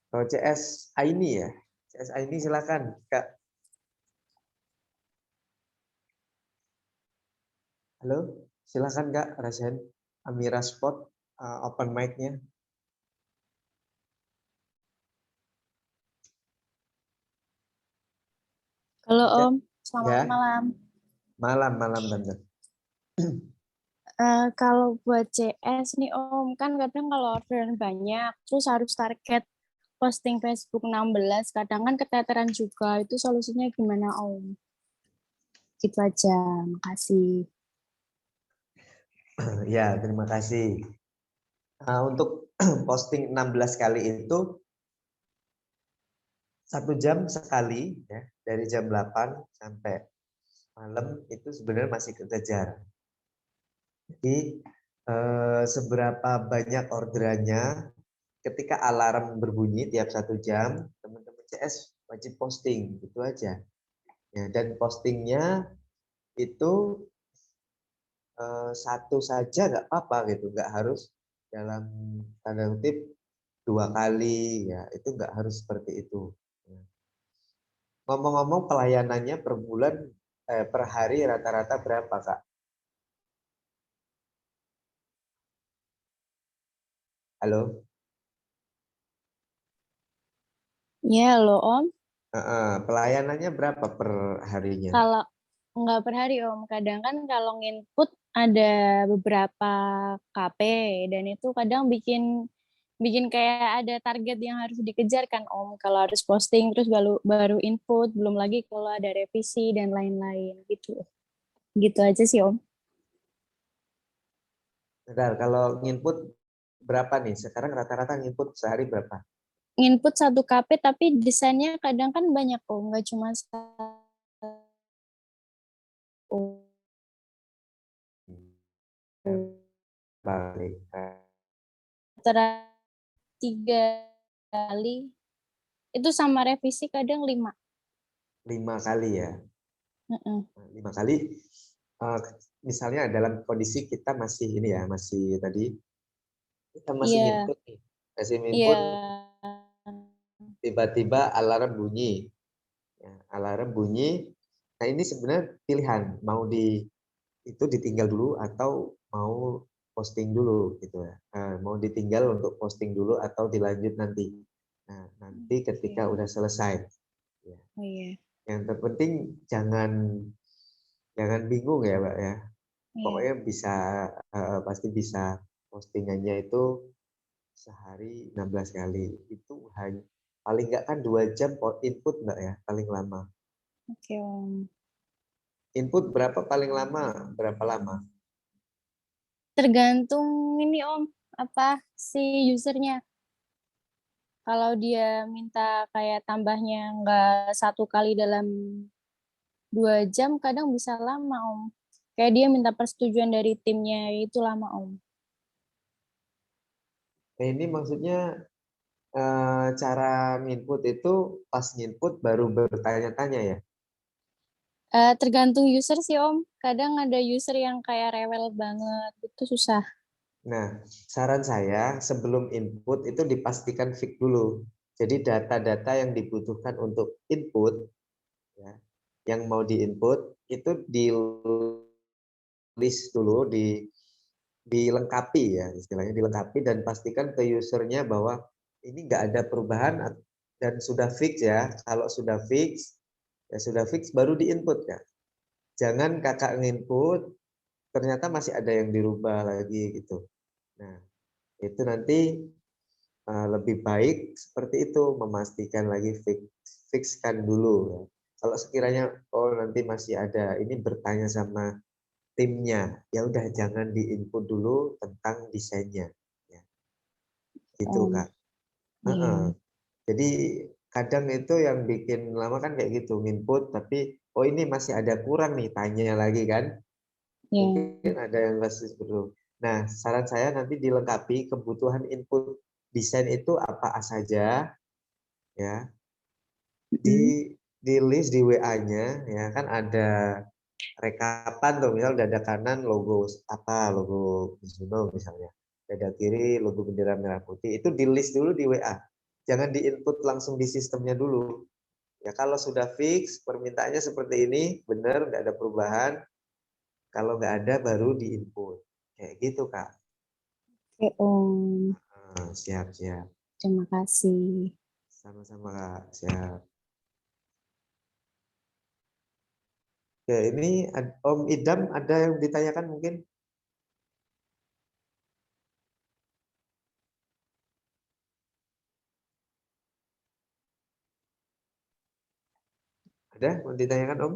Kalau CS Aini ya. CS Aini silakan Kak. Halo, silakan Kak raise hand. Amira Spot open mic-nya. Halo Bisa? Om, selamat Ya, malam. malam Tante. Kalau buat CS nih Om, kan kadang kalau orderan banyak, terus harus target posting Facebook 16, kadang kan keteteran juga. Itu solusinya gimana Om? Gitu aja, makasih. Ya, terima kasih. Untuk posting 16 kali itu 1 jam sekali ya, dari jam 8 sampai malam itu sebenarnya masih kekejar. Jadi seberapa banyak orderannya, ketika alarm berbunyi tiap 1 jam, teman-teman CS wajib posting, itu aja. Ya, dan postingnya itu satu saja nggak apa-apa gitu, nggak harus dalam tanda kutip 2 kali ya, itu nggak harus seperti itu. Ngomong-ngomong pelayanannya per bulan per hari rata-rata berapa Kak? Halo? Ya loh Om, Pelayanannya berapa per harinya? kalau nggak per hari Om, kadang kan kalau nginput ada beberapa KP dan itu kadang bikin bikin kayak ada target yang harus dikejar kan Om. Kalau harus posting terus baru baru input, belum lagi kalau ada revisi dan lain-lain gitu. Gitu aja sih Om. Bentar, kalau nginput berapa nih? Sekarang rata-rata nginput sehari berapa? Nginput 1 KP tapi desainnya kadang kan banyak Om, nggak cuma satu. Balik. Antara 3 kali itu sama revisi kadang 5. 5 kali ya. Heeh. 5 kali. Misalnya dalam kondisi kita masih ini ya, masih tadi kita masih Iya, nginput nih, masih iya. nginput, tiba-tiba alarm bunyi. Ya, alarm bunyi. Nah ini sebenarnya pilihan mau itu ditinggal dulu atau mau posting dulu gitu ya. Mau ditinggal untuk posting dulu atau dilanjut nanti. Nah, nanti ketika Oke. udah selesai. Ya. Oh iya, Yang terpenting jangan bingung ya, Mbak ya. iya. Pokoknya bisa pasti bisa postingannya itu sehari 16 kali. Itu hanya paling nggak kan 2 jam input Mbak ya, paling lama. Oke Om. Input berapa paling lama? Berapa lama? Tergantung ini Om, apa si usernya. Kalau dia minta kayak tambahnya nggak 1 kali dalam 2 jam, kadang bisa lama Om. Kayak dia minta persetujuan dari timnya, itu lama Om. Nah, ini maksudnya cara nginput itu pas nginput baru bertanya-tanya ya. Tergantung user sih Om. Kadang ada user yang kayak rewel banget, itu susah. Nah, saran saya sebelum input itu dipastikan fix dulu. Jadi data-data yang dibutuhkan untuk input ya, yang mau diinput itu di list dulu, dilengkapi ya istilahnya, dilengkapi dan pastikan ke usernya bahwa ini nggak ada perubahan dan sudah fix ya. Kalau sudah fix ya sudah fix baru diinput ya. Jangan kakak nginput ternyata masih ada yang dirubah lagi gitu. Nah, itu nanti lebih baik seperti itu, memastikan lagi fixkan dulu ya. Kalau sekiranya oh nanti masih ada ini bertanya sama timnya, ya udah jangan diinput dulu tentang desainnya ya. Gitu Om. Kak. Heeh. Iya. Jadi kadang itu yang bikin lama kan kayak gitu, input tapi oh ini masih ada kurang nih, tanya lagi kan. Iya. Mungkin ada yang masih perlu. Nah, saran saya nanti dilengkapi kebutuhan input desain itu apa saja ya. Mm-mm. Di list di WA-nya ya kan ada rekapan tuh, misal dada kanan logo apa, logo Mizuno misalnya. Dada kiri logo bendera merah putih. Itu di list dulu di WA. Jangan diinput langsung di sistemnya dulu. Ya kalau sudah fix permintaannya seperti ini, benar nggak ada perubahan. Kalau nggak ada baru diinput. Kayak gitu Kak. Oke Om. Siap, siap. Terima kasih. Sama-sama Kak, siap. Ya, ini Om Idam ada yang ditanyakan mungkin? Ada mau ditanyakan Om?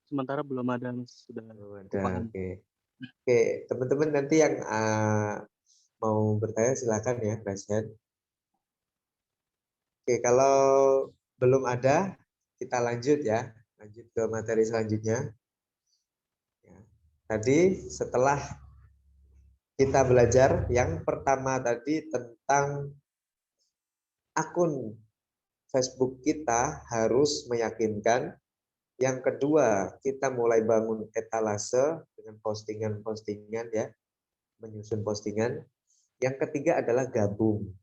Sementara belum ada, Mas. Sudah Oh, ada. kupaham. Oke. Oke, teman-teman nanti yang mau bertanya silakan ya, Rasian. Oke, kalau belum ada, kita lanjut ya. Lanjut ke materi selanjutnya. Ya. Tadi setelah kita belajar yang pertama tadi tentang akun Facebook kita harus meyakinkan. Yang kedua, kita mulai bangun etalase. dengan postingan-postingan ya, menyusun postingan. Yang ketiga adalah gabung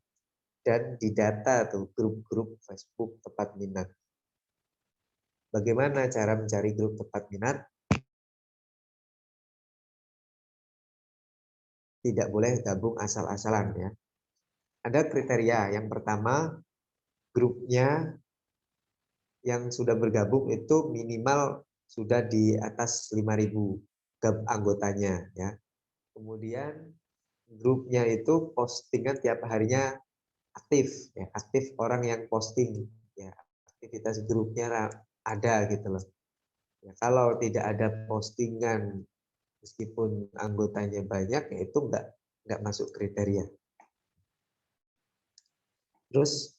dan didata tuh grup-grup Facebook tepat minat. Bagaimana cara mencari grup tepat minat? Tidak boleh gabung asal-asalan ya. Ada kriteria. Yang pertama, grupnya yang sudah bergabung itu minimal sudah di atas 5.000 anggotanya ya. Kemudian grupnya itu postingan tiap harinya aktif ya, aktif orang yang posting ya, aktivitas grupnya ada gitu loh. Ya, kalau tidak ada postingan meskipun anggotanya banyak ya itu enggak masuk kriteria. Terus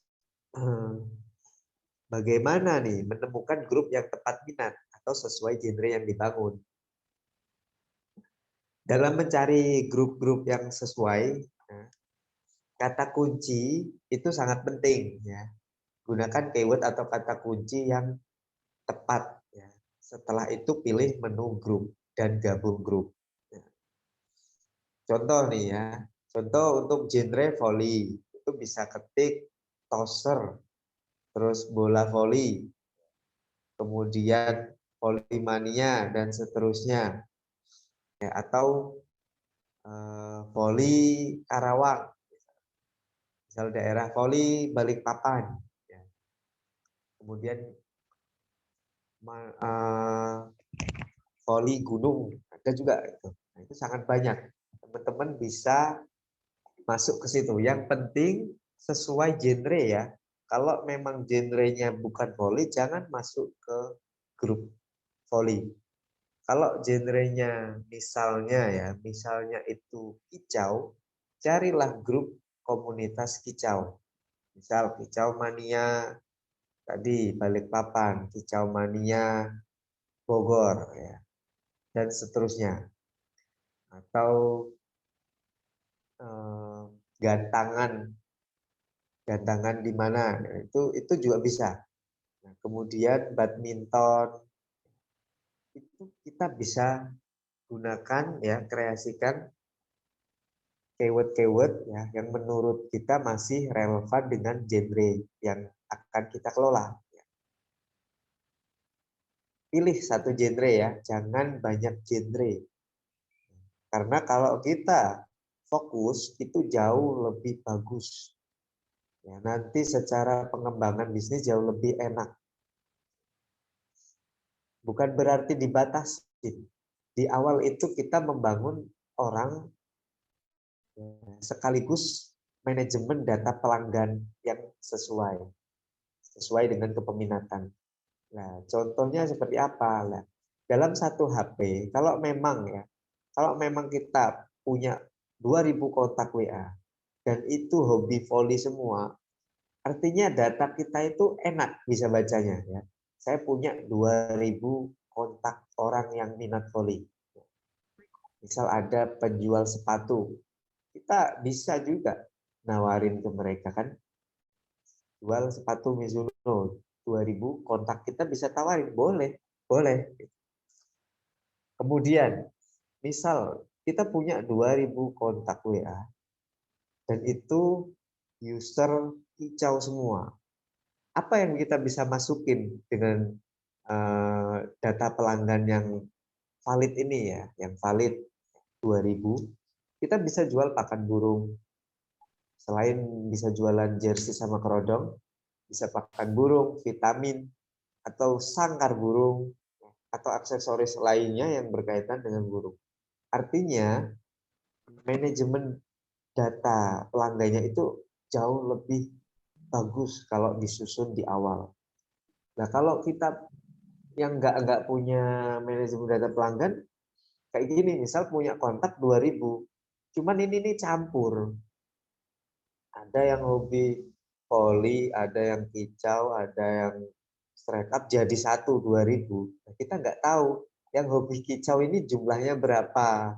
bagaimana nih menemukan grup yang tepat minat atau sesuai genre yang dibangun? Dalam mencari grup-grup yang sesuai, kata kunci itu sangat penting ya. Gunakan keyword atau kata kunci yang tepat ya. Setelah itu pilih menu grup dan gabung grup. Contoh nih ya, contoh untuk genre volley itu bisa ketik toser, terus bola volley, kemudian volley mania dan seterusnya. Ya, atau volley Karawang, misal daerah volley Balikpapan. Ya. Kemudian volley gunung ada juga itu. Nah, itu sangat banyak. Teman-teman bisa masuk ke situ. Yang penting sesuai genre ya. Kalau memang genrenya bukan volley, jangan masuk ke grup volley. Kalau genrenya misalnya itu kicau, carilah grup komunitas kicau. Misal kicau mania tadi Balikpapan, kicau mania Bogor ya. Dan seterusnya. Atau gantangan di mana itu juga bisa. Nah, kemudian badminton itu kita bisa gunakan ya, kreasikan keyword-keyword ya yang menurut kita masih relevan dengan genre yang akan kita kelola. Pilih satu genre ya, jangan banyak genre. Karena kalau kita fokus itu jauh lebih bagus. Ya, nanti secara pengembangan bisnis jauh lebih enak. Bukan berarti dibatasi. Di awal itu kita membangun orang sekaligus manajemen data pelanggan yang sesuai dengan kepeminatan. Nah, contohnya seperti apa? Nah, dalam satu HP, kalau memang kita punya 2.000 kontak WA dan itu hobi volley semua, artinya data kita itu enak bisa bacanya ya. Saya punya 2.000 kontak orang yang minat volley. Misal ada penjual sepatu, kita bisa juga nawarin ke mereka kan, jual sepatu Mizuno 2.000 kontak, kita bisa tawarin, boleh. Kemudian misal kita punya 2.000 kontak WA dan itu user kicau semua. Apa yang kita bisa masukin dengan data pelanggan yang valid ini ya, yang valid 2.000, kita bisa jual pakan burung. Selain bisa jualan jersey sama kerodong, bisa pakan burung, vitamin, atau sangkar burung, atau aksesoris lainnya yang berkaitan dengan burung. Artinya, manajemen data pelanggannya itu jauh lebih bagus kalau disusun di awal. Nah, kalau kita yang nggak punya manajemen data pelanggan, kayak gini, misal punya kontak 2.000, cuman ini campur. Ada yang hobi volley, ada yang kicau, ada yang straight up jadi 2.000. Nah, kita nggak tahu yang hobi kicau ini jumlahnya berapa.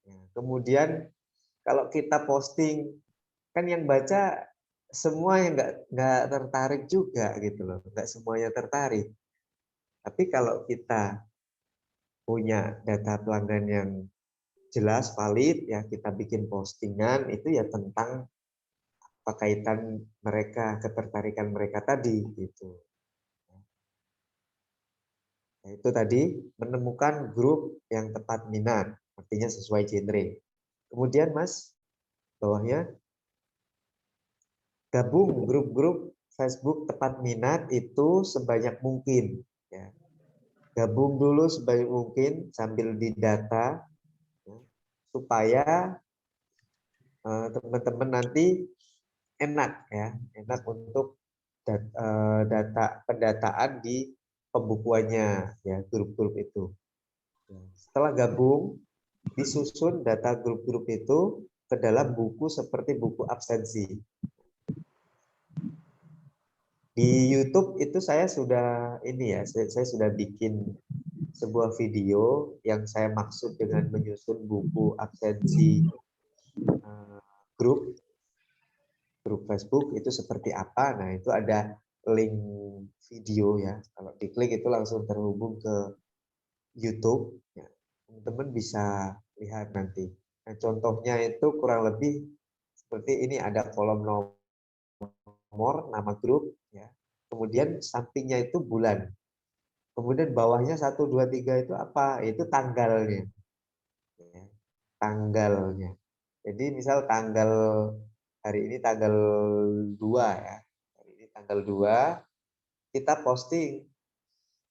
Nah, kemudian kalau kita posting, kan yang baca semua yang nggak tertarik juga gitu loh, nggak semuanya tertarik. Tapi kalau kita punya data pelanggan yang jelas, valid, ya kita bikin postingan itu ya tentang apa kaitan mereka, ketertarikan mereka tadi gitu. Nah, itu tadi menemukan grup yang tepat minat, artinya sesuai genre. Kemudian Mas, bawahnya gabung grup-grup Facebook tepat minat itu sebanyak mungkin. Ya. Gabung dulu sebanyak mungkin sambil didata ya, supaya teman-teman nanti enak ya, enak untuk data pendataan di pembukuannya ya grup-grup itu. Setelah gabung, disusun data grup-grup itu ke dalam buku seperti buku absensi. Di YouTube itu saya sudah ini ya, saya sudah bikin sebuah video yang saya maksud dengan menyusun buku absensi grup Facebook itu seperti apa. Nah, itu ada link video ya. Kalau diklik itu langsung terhubung ke YouTube. Ya. Teman-teman bisa lihat nanti. Nah, contohnya itu kurang lebih seperti ini, ada kolom nomor, nama grup, ya. Kemudian sampingnya itu bulan. Kemudian bawahnya 1, 2, 3 itu apa? Itu tanggalnya. Ya. Tanggalnya. Jadi misal tanggal hari ini tanggal 2 ya. Hari ini tanggal 2, kita posting.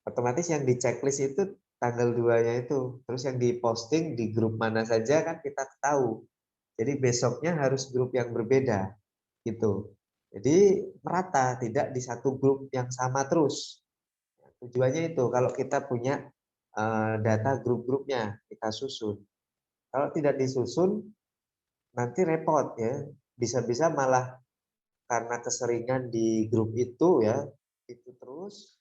Otomatis yang di checklist itu tanggal 2-nya itu. Terus yang diposting di grup mana saja kan kita tahu. Jadi besoknya harus grup yang berbeda gitu. Jadi merata, tidak di satu grup yang sama terus. Tujuannya itu kalau kita punya data grup-grupnya kita susun. Kalau tidak disusun nanti repot ya. Bisa-bisa malah karena keseringan di grup itu ya, itu terus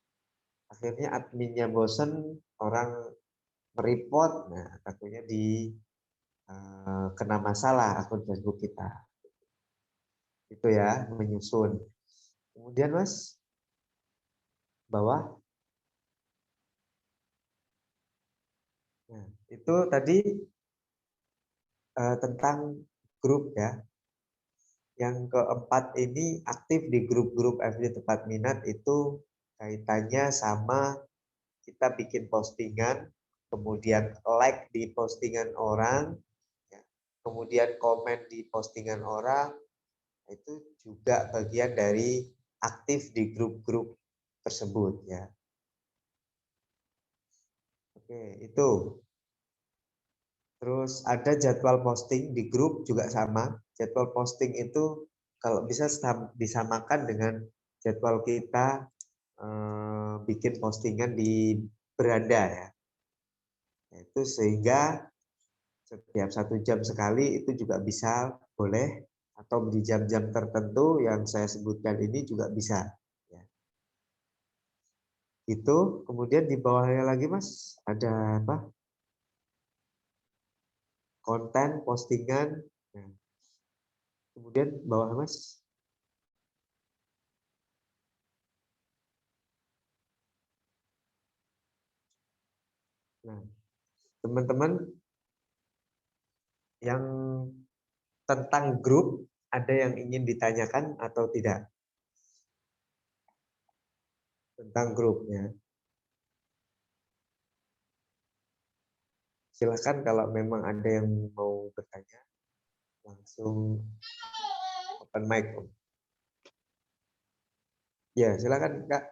akhirnya adminnya bosen, orang mereport, nah takutnya kena masalah akun Facebook kita. Itu ya, menyusun. Kemudian Mas, bawah. Nah, itu tadi tentang grup ya. Yang keempat ini aktif di grup-grup FB Tepat Minat itu kaitannya sama kita bikin postingan, kemudian like di postingan orang, ya, kemudian komen di postingan orang, itu juga bagian dari aktif di grup-grup tersebut ya. Oke, itu. Terus ada jadwal posting di grup juga sama. Jadwal posting itu kalau bisa disamakan dengan jadwal kita bikin postingan di beranda ya. Itu sehingga setiap 1 jam sekali itu juga bisa boleh, atau di jam-jam tertentu yang saya sebutkan ini juga bisa. Ya. Itu kemudian di bawahnya lagi Mas ada apa? Konten postingan. Nah, kemudian bawah Mas. Nah, teman-teman yang tentang grup ada yang ingin ditanyakan atau tidak? Tentang grupnya. Silakan kalau memang ada yang mau bertanya, langsung open mic. Ya, silakan Kak.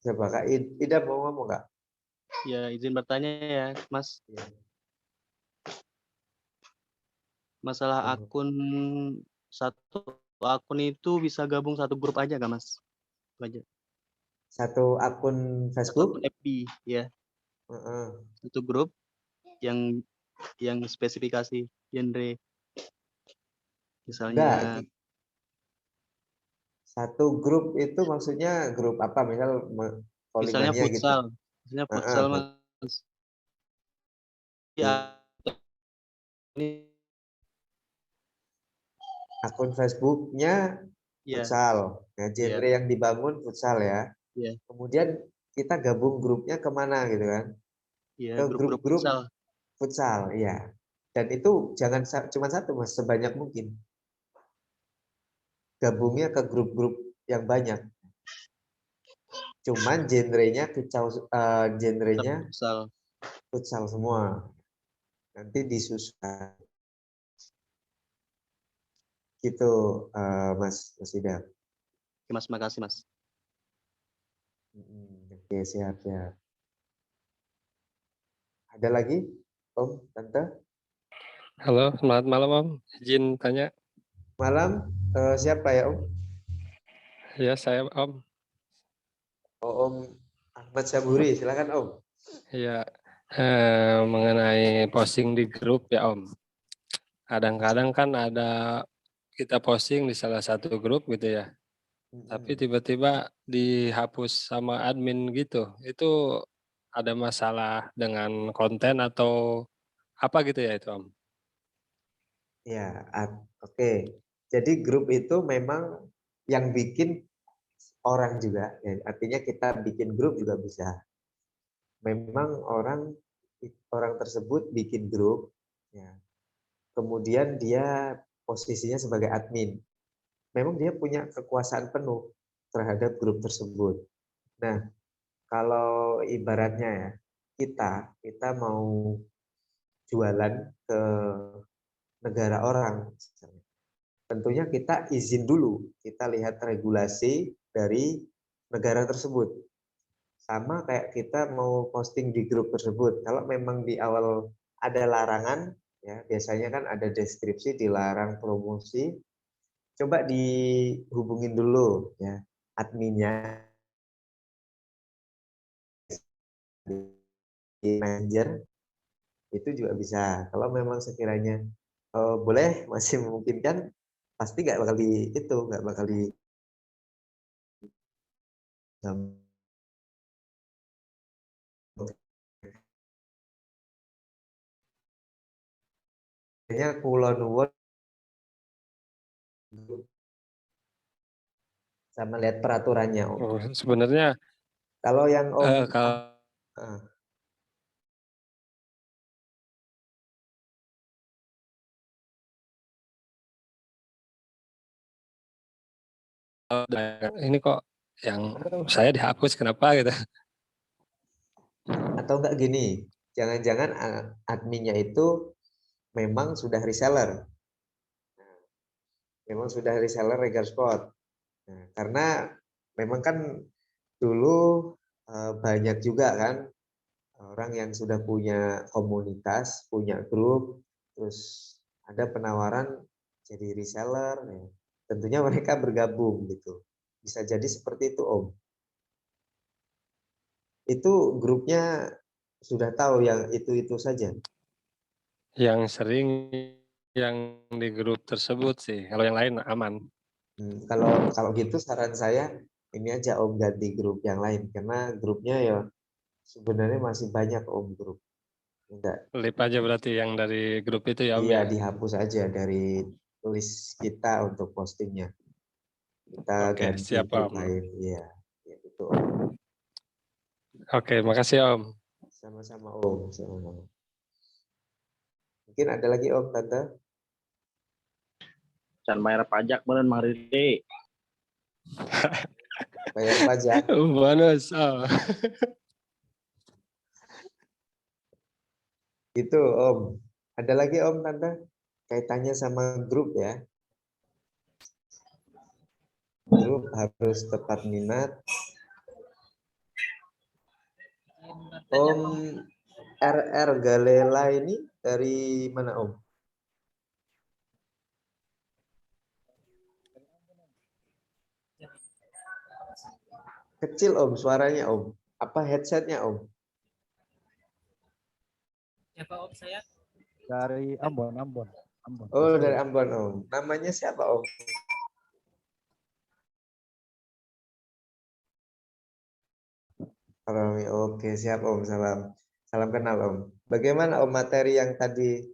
Siapa Kak? Ida mau ngomong Kak? Ya, izin bertanya ya, Mas. Ya. Masalah akun, satu akun itu bisa gabung satu grup aja nggak, Mas? Itu aja. Satu akun Satu Facebook? akun FB, ya. Satu grup yang spesifikasi genre. Misalnya Enggak. Satu grup itu maksudnya grup apa? Misal misalnya callingannya gitu. futsal. Misalnya futsal, Mas. Ya, ini akun Facebooknya ya, futsal. Nah, genre yang dibangun futsal ya. ya. Kemudian kita gabung grupnya kemana gitu kan? Iya, Ke grup-grup grup-grup futsal. futsal, ya. Dan itu jangan cuma satu Mas, sebanyak mungkin. Gabungnya ke grup-grup yang banyak. Cuman genrenya genrenya Futsal. futsal semua. Nanti disusun gitu, Mas Idam. Oke, Mas, makasih, Mas. Oke, siap ya. Ada lagi, Om, Tante? Halo, selamat malam Om. Izin tanya. Malam, siapa ya Om? Ya, saya Om. Oh, Om Ahmad Syaburi, silakan Om. Ya, mengenai posting di grup ya Om. Kadang-kadang kan ada kita posting di salah satu grup gitu ya. Tapi tiba-tiba dihapus sama admin gitu. Itu ada masalah dengan konten atau apa gitu ya itu Om? Ya, oke. Jadi grup itu memang yang bikin orang juga, ya, artinya kita bikin grup juga bisa. Memang orang tersebut bikin grup, ya. Kemudian dia posisinya sebagai admin. Memang dia punya kekuasaan penuh terhadap grup tersebut. Nah, kalau ibaratnya ya, kita mau jualan ke negara orang, tentunya kita izin dulu, kita lihat regulasi dari negara tersebut. Sama kayak kita mau posting di grup tersebut, kalau memang di awal ada larangan, ya biasanya kan ada deskripsi dilarang promosi, coba dihubungin dulu ya adminnya, di manajer, itu juga bisa. Kalau memang sekiranya boleh, masih memungkinkan, pasti nggak bakal nggak bakal Kulon Nuwun sama lihat peraturannya Om. Oh, sebenarnya Kalau yang Om kalau ini kok yang saya dihapus kenapa gitu? atau enggak gini, jangan-jangan adminnya itu memang sudah reseller. Memang sudah reseller Regal Sport. Nah, karena memang kan dulu banyak juga kan orang yang sudah punya komunitas, punya grup, terus ada penawaran jadi reseller, ya. Tentunya mereka bergabung gitu. Bisa jadi seperti itu Om. Itu grupnya sudah tahu yang itu saja. Yang sering yang di grup tersebut sih. Kalau yang lain aman. Kalau gitu saran saya ini aja Om ganti grup yang lain karena grupnya ya sebenarnya masih banyak Om grup. Enggak, Lip aja berarti yang dari grup itu ya Om iya ya. dihapus aja dari list kita untuk postingnya. Kita Oke, ganti siap grup Om. lain. Iya, ya, itu Om. Oke, makasih Om. Sama-sama Om. Sama-sama. Mungkin ada lagi Om, Tante? Can bayar pajak beren Mang Riri. Bayar pajak. Bonus. Oh. Itu Om. Ada lagi Om, Tante? Kaitannya sama grup ya. Grup harus tepat minat. Om RR Galela ini dari mana Om? Kecil Om, suaranya Om. Apa headsetnya Om? Siapa Om saya? Dari Ambon. Oh, dari Ambon Om. Namanya siapa Om? Romi. Oke, siap Om. Salam kenal Om. Bagaimana Om materi yang tadi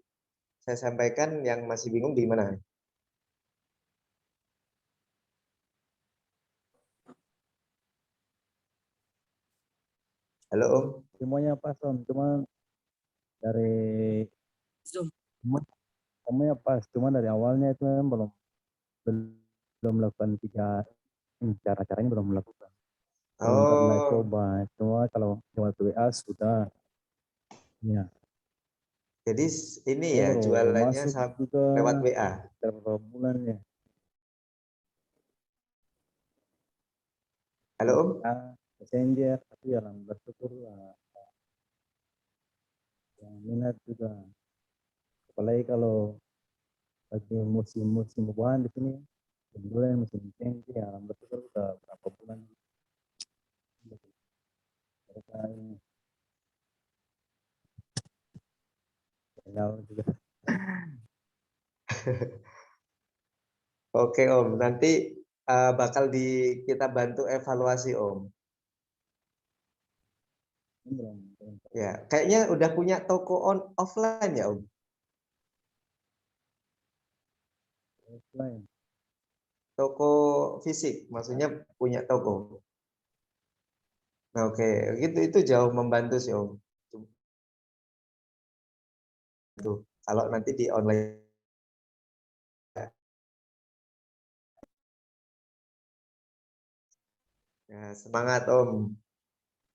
saya sampaikan yang masih bingung di mana? Halo Om. Semuanya pas Om, cuma dari Zoom. semuanya pas, cuma dari awalnya itu memang belum melakukan cara-caranya belum melakukan. Belum pernah Oh, coba, cuma kalau lewat WA sudah. Ya, jadi ini saya ya baru jualannya masuk juga lewat WA. beberapa bulan ya. Halo Om. WA, Messenger, tapi ya bersyukur yang minat juga. Apalagi kalau lagi musim-musim buah di sini, kebetulan musim kencing, ya bersyukur udah berapa bulan. Mereka ini kenal juga. Oke Om, nanti bakal kita bantu evaluasi Om. Ini belum Ya, kayaknya udah punya toko offline ya Om. offline. Toko fisik, maksudnya punya toko. Nah, oke, itu jauh membantu sih Om. Tuh, kalau nanti di online. Ya, semangat Om,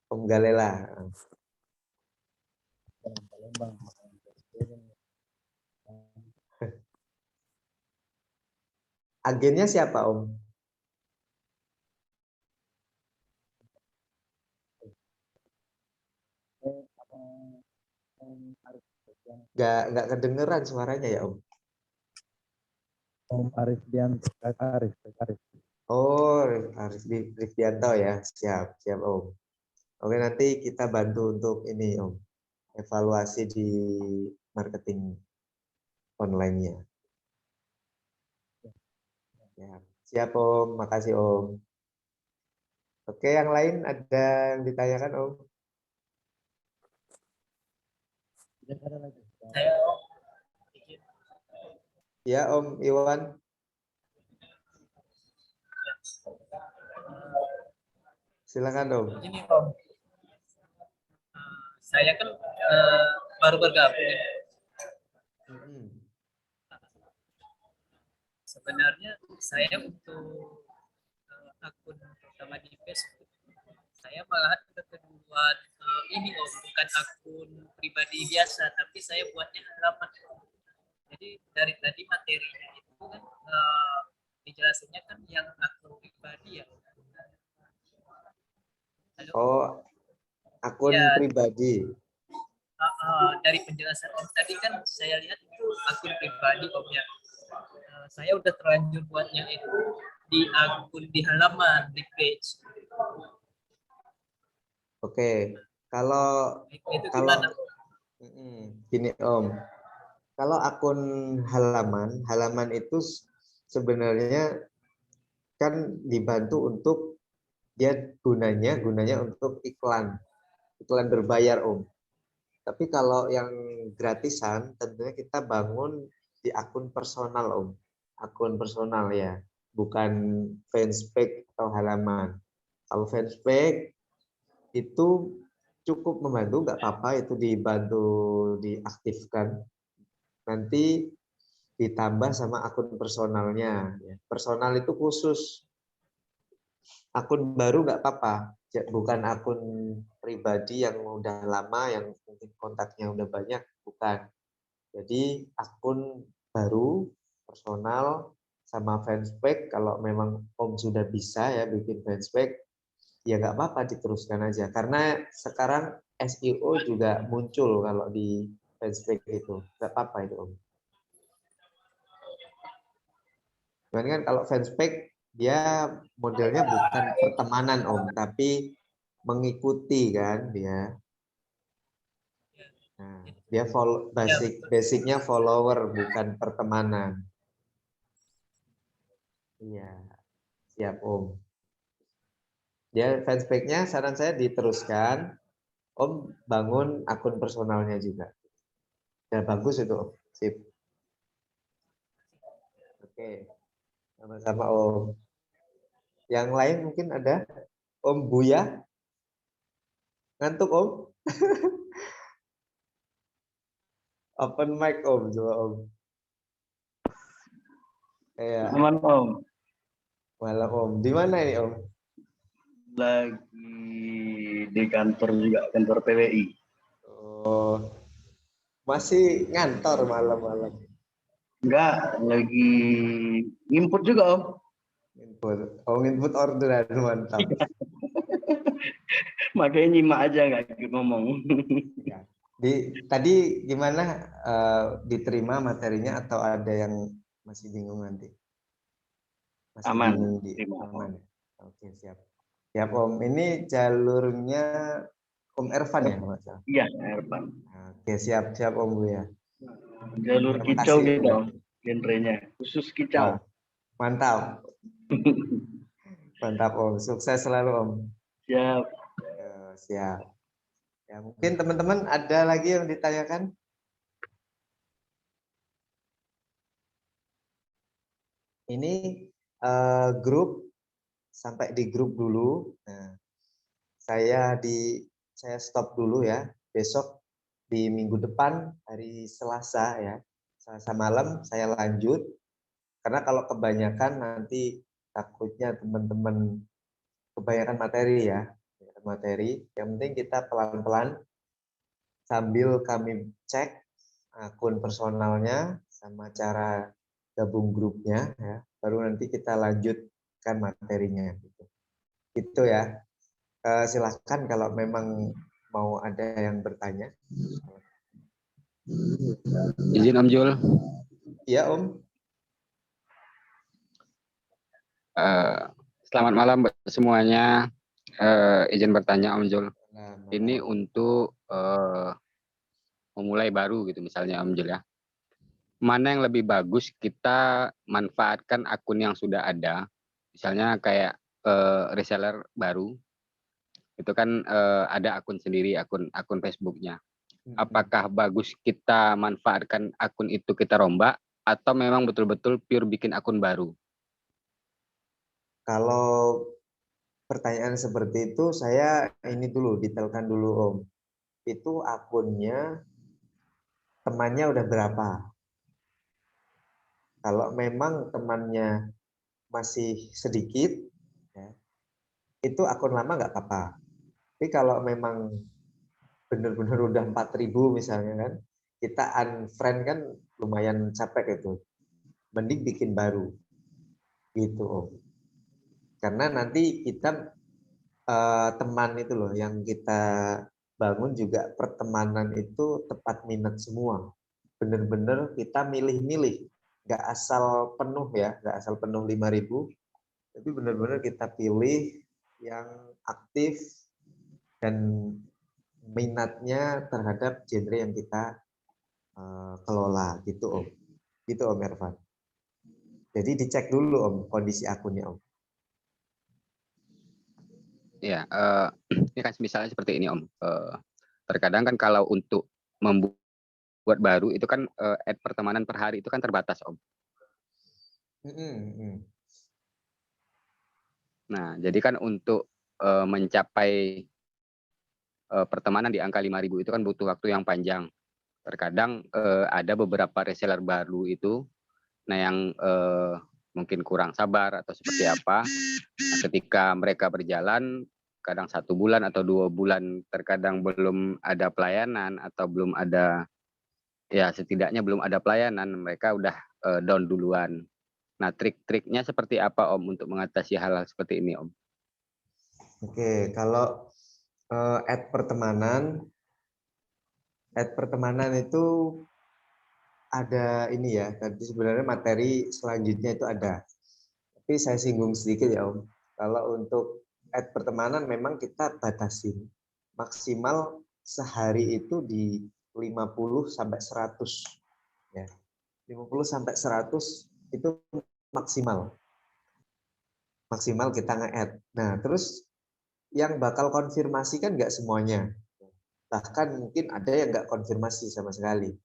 Om Galela. Palembang. Agennya siapa Om? Nggak kedengeran suaranya ya Om. Om Arif Dian, Arif. Oh, Rifdianto ya, siap Om. Oke, nanti kita bantu untuk ini Om, evaluasi di marketing online-nya. Ya, siap Om, makasih Om. Oke, yang lain ada yang ditanyakan Om? Saya izin. Ya Om Iwan. Silakan Om. Ini Om, saya kan baru bergabung ya. Sebenarnya saya untuk akun pertama di Facebook, saya malahan udah keduluan ini Om, bukan akun pribadi biasa, tapi saya buatnya halaman. Jadi dari tadi materinya itu kan dijelasinnya kan yang akun pribadi ya. Halo? Oh, akun Ya, pribadi. dari penjelasan Om tadi kan saya lihat itu akun pribadi Om ya. Saya udah terlanjur buatnya itu di akun di halaman di page. Oke, kalau Itu gimana? gini Om, kalau akun halaman itu sebenarnya kan dibantu untuk dia gunanya untuk iklan berbayar Om. Tapi kalau yang gratisan tentunya kita bangun di akun personal Om, akun personal ya, bukan fanspage atau halaman. Kalau fanspage itu cukup membantu, nggak apa-apa itu dibantu diaktifkan. Nanti ditambah sama akun personalnya. Personal itu khusus. Akun baru nggak apa-apa, bukan akun pribadi yang udah lama, yang mungkin kontaknya udah banyak, bukan. Jadi akun baru, personal, sama fanspage, kalau memang Om sudah bisa ya bikin fanspage, ya nggak apa-apa diteruskan aja. Karena sekarang SEO juga muncul kalau di fanspage itu, nggak apa-apa itu Om. Cuman kan kalau fanspage dia modelnya bukan pertemanan Om, tapi mengikuti kan dia. Nah, dia basicnya follower bukan pertemanan. Iya, siap Om. Dia fanspage-nya saran saya diteruskan, Om bangun akun personalnya juga. Ya bagus itu Om. Sip. Oke, sama-sama Om. Yang lain mungkin ada Om Buya. Ngantuk Om? Open mic Om, coba Om. Iya, Aman Om, malam Om. Di mana ini Om? lagi di kantor juga, kantor PWI. Oh, masih ngantor malam-malam. Enggak, lagi input juga Om. Input, input orderan mantap. Makanya nyimak aja nggak ikut ngomong. Ya. Tadi gimana diterima materinya atau ada yang masih bingung nanti? Masih Aman, bingung terima. aman. Oke, siap. Siap Om. Ini jalurnya Om Ervan ya, Mas? Iya, Ervan. Oke, siap Om Bu ya. Jalur Terima kicau kasih, gitu Om. Om, genrenya. Khusus Wah, kicau. mantap. Mantap Om. Sukses selalu Om. Siap. Siap. Ya, mungkin teman-teman ada lagi yang ditanyakan? Ini grup sampai di grup dulu. Nah, saya stop dulu ya. Besok di minggu depan hari Selasa ya. Selasa malam saya lanjut. Karena kalau kebanyakan nanti takutnya teman-teman kebanyakan materi ya. Materi. Yang penting kita pelan-pelan sambil kami cek akun personalnya sama cara gabung grupnya ya. Baru nanti kita lanjutkan materinya gitu. Itu ya. Silahkan kalau memang mau ada yang bertanya. Izin Om Jul. Iya Om. Selamat malam semuanya. Izin bertanya Om Jul. Ini untuk memulai baru gitu misalnya Om Jul ya. Mana yang lebih bagus kita manfaatkan akun yang sudah ada. Misalnya kayak reseller baru. Itu kan ada akun sendiri, akun Facebooknya. Apakah bagus kita manfaatkan akun itu kita rombak atau memang betul-betul pure bikin akun baru? Kalau pertanyaan seperti itu saya ini dulu detailkan dulu Om. Itu akunnya temannya udah berapa? Kalau memang temannya masih sedikit, ya, itu akun lama nggak apa-apa. Tapi kalau memang benar-benar udah 4.000 misalnya kan, kita unfriend kan lumayan capek itu. Mending bikin baru, gitu Om. Karena nanti kita teman itu loh yang kita bangun juga pertemanan itu tepat minat semua. Bener-bener kita milih-milih, nggak asal penuh ya, nggak asal penuh 5.000, tapi bener-bener kita pilih yang aktif dan minatnya terhadap genre yang kita kelola gitu Om. Gitu Om Ervan. Jadi dicek dulu Om kondisi akunnya Om. Ya, ini kan misalnya seperti ini Om. Terkadang kan kalau untuk membuat baru itu kan add pertemanan per hari itu kan terbatas Om. Nah, jadi kan untuk mencapai pertemanan di angka 5.000 itu kan butuh waktu yang panjang. Terkadang ada beberapa reseller baru itu, nah yang mungkin kurang sabar atau seperti apa. Nah, ketika mereka berjalan, kadang 1 bulan atau 2 bulan, terkadang belum ada pelayanan atau belum ada, ya setidaknya belum ada pelayanan, mereka udah down duluan. Nah, trik-triknya seperti apa Om untuk mengatasi hal-hal seperti ini Om? Oke, kalau add pertemanan itu ada ini ya, tadi sebenarnya materi selanjutnya itu ada. Tapi saya singgung sedikit ya Om. Kalau untuk add pertemanan memang kita batasin. Maksimal sehari itu di 50 sampai 100. Ya. 50 sampai 100 itu maksimal. Maksimal kita nge-add. Nah, terus yang bakal konfirmasi kan nggak semuanya. Bahkan mungkin ada yang nggak konfirmasi sama sekali.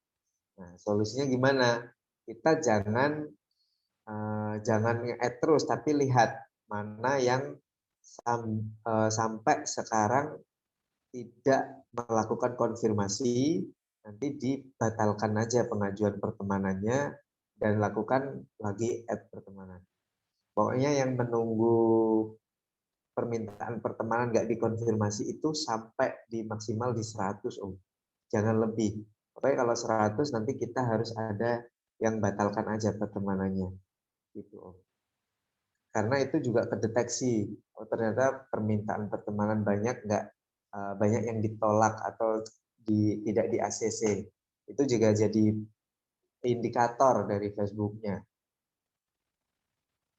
Nah, solusinya gimana? Kita jangan nge-add terus, tapi lihat mana yang sampai sekarang tidak melakukan konfirmasi, nanti dibatalkan aja pengajuan pertemanannya dan lakukan lagi add pertemanan. Pokoknya yang menunggu permintaan pertemanan nggak dikonfirmasi itu sampai di maksimal di 100 Om. Jangan lebih. Pokoknya kalau 100 nanti kita harus ada yang batalkan aja pertemanannya. Gitu Om. Karena itu juga kedeteksi. Oh, ternyata permintaan pertemanan banyak banyak yang ditolak atau tidak di ACC. Itu juga jadi indikator dari Facebook-nya.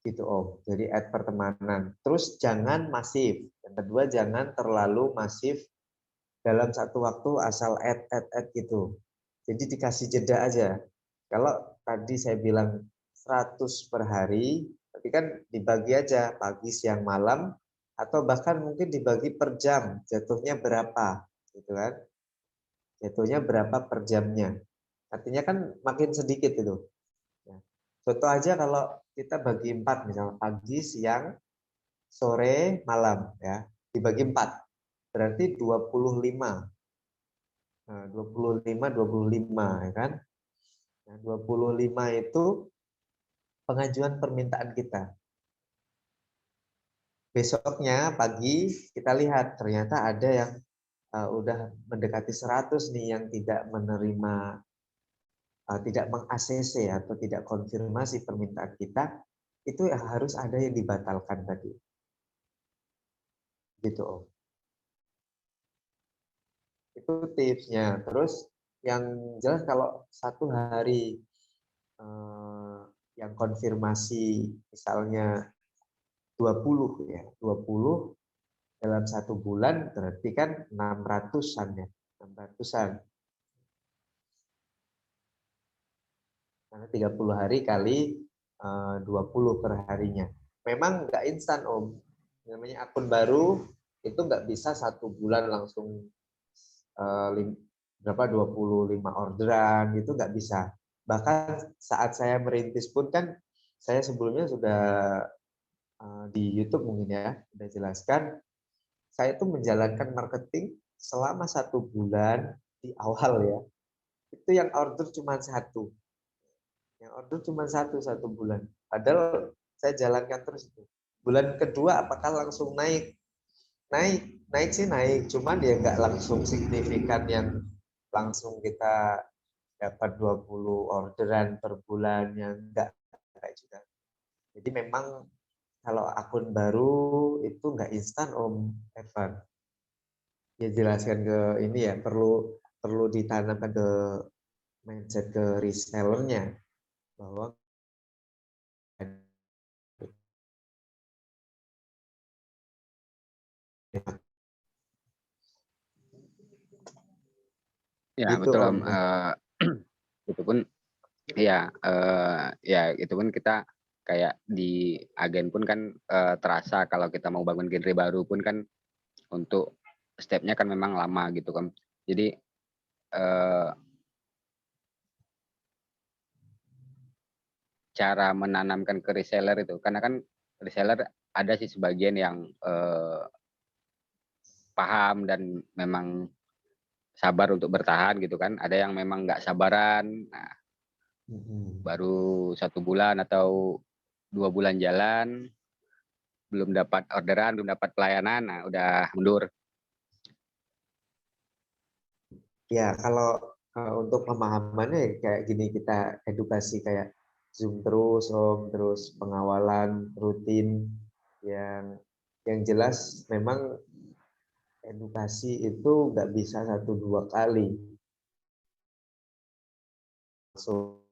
Gitu Om. Jadi add pertemanan. Terus jangan masif. Yang kedua jangan terlalu masif dalam satu waktu asal add gitu. Jadi dikasih jeda aja. Kalau tadi saya bilang 100 per hari, tapi kan dibagi aja pagi, siang, malam, atau bahkan mungkin dibagi per jam. Jatuhnya berapa, gitu kan? Jatuhnya berapa per jamnya. Artinya kan makin sedikit itu. Contoh aja kalau kita bagi 4 misalnya pagi, siang, sore, malam ya. Dibagi 4. Berarti 25. Nah, 25 ya kan? Nah, 25 itu pengajuan permintaan kita. Besoknya pagi kita lihat ternyata ada yang udah mendekati 100 nih yang tidak menerima tidak meng-ACC atau tidak konfirmasi permintaan kita, itu harus ada yang dibatalkan tadi. Gitu Om. Itu tipsnya. Terus yang jelas kalau satu hari yang konfirmasi misalnya 20 ya, 20 dalam 1 bulan berarti kan 600-an ya, 600-an. Karena 30 hari kali 20 per harinya. Memang nggak instan Om. Namanya akun baru itu nggak bisa 1 bulan langsung berapa 25 orderan gitu nggak bisa. Bahkan saat saya merintis pun kan saya sebelumnya sudah di YouTube mungkin ya sudah jelaskan saya itu menjalankan marketing selama 1 bulan di awal ya itu yang order cuma 1. Yang order cuma 1 bulan. Padahal saya jalankan terus itu. Bulan kedua apakah langsung naik? Naik sih naik, cuman dia nggak langsung signifikan yang langsung kita dapat 20 orderan per bulan yang enggak juga. Jadi memang kalau akun baru itu nggak instan Om Evan. Ya jelaskan ke ini ya perlu ditanamkan ke mindset ke resellernya bahwa Ya gitu betul Om. Om. Itu pun ya itu pun kita kayak di agen pun kan terasa kalau kita mau bangun genre baru pun kan untuk stepnya kan memang lama gitu kan. Jadi cara menanamkan ke reseller itu karena kan reseller ada sih sebagian yang paham dan memang sabar untuk bertahan gitu kan. Ada yang memang nggak sabaran. Nah, baru 1 bulan atau 2 bulan jalan belum dapat orderan, belum dapat pelayanan, nah udah mundur. Ya kalau untuk pemahamannya kayak gini kita edukasi kayak Zoom terus Om, terus pengawalan rutin yang jelas memang edukasi itu nggak bisa 1-2 kali. So,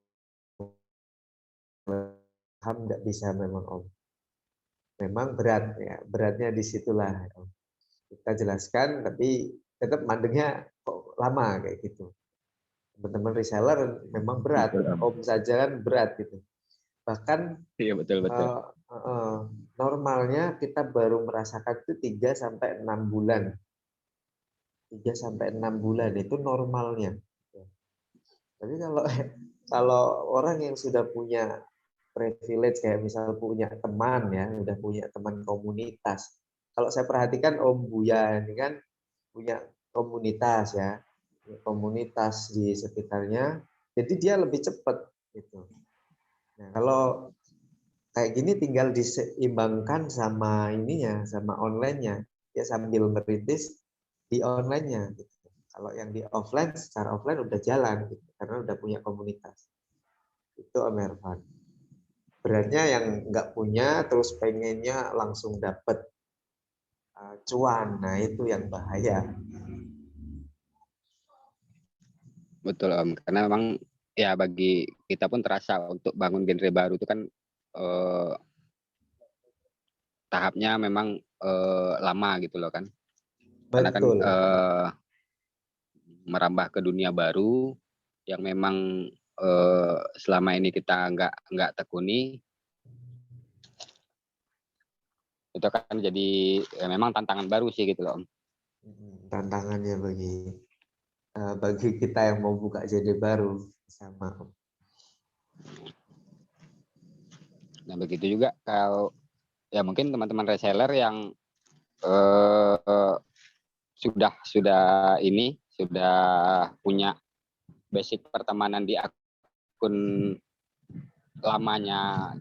paham nggak bisa memang Om. Memang berat ya, beratnya disitulah Om. Kita jelaskan tapi tetap mandengnya kok lama kayak gitu. Teman-teman reseller memang berat, Om saja kan berat gitu. Bahkan iya betul. Normalnya kita baru merasakan itu 3-6 bulan. 3-6 bulan itu normalnya. Tapi kalau orang yang sudah punya privilege kayak misal punya teman ya, udah punya teman komunitas. Kalau saya perhatikan Om Buya ini kan punya komunitas ya, komunitas di sekitarnya, jadi dia lebih cepat gitu. Nah, kalau kayak gini tinggal diseimbangkan sama ininya, sama online-nya, ya sambil merintis di online-nya. Gitu. Kalau yang di offline, secara offline udah jalan, gitu, karena udah punya komunitas. Itu Om Ervan. Beratnya yang nggak punya, terus pengennya langsung dapet cuan, nah itu yang bahaya. Betul Om, karena memang ya bagi kita pun terasa untuk bangun genre baru itu kan tahapnya memang lama gitu loh kan. Karena kan Betul. merambah ke dunia baru yang memang selama ini kita nggak tekuni, itu kan jadi ya memang tantangan baru sih gitu loh Om. Tantangannya bagi kita yang mau buka genre baru sama Om. Nah begitu juga kalau ya mungkin teman-teman reseller yang sudah punya basic pertemanan di akun lamanya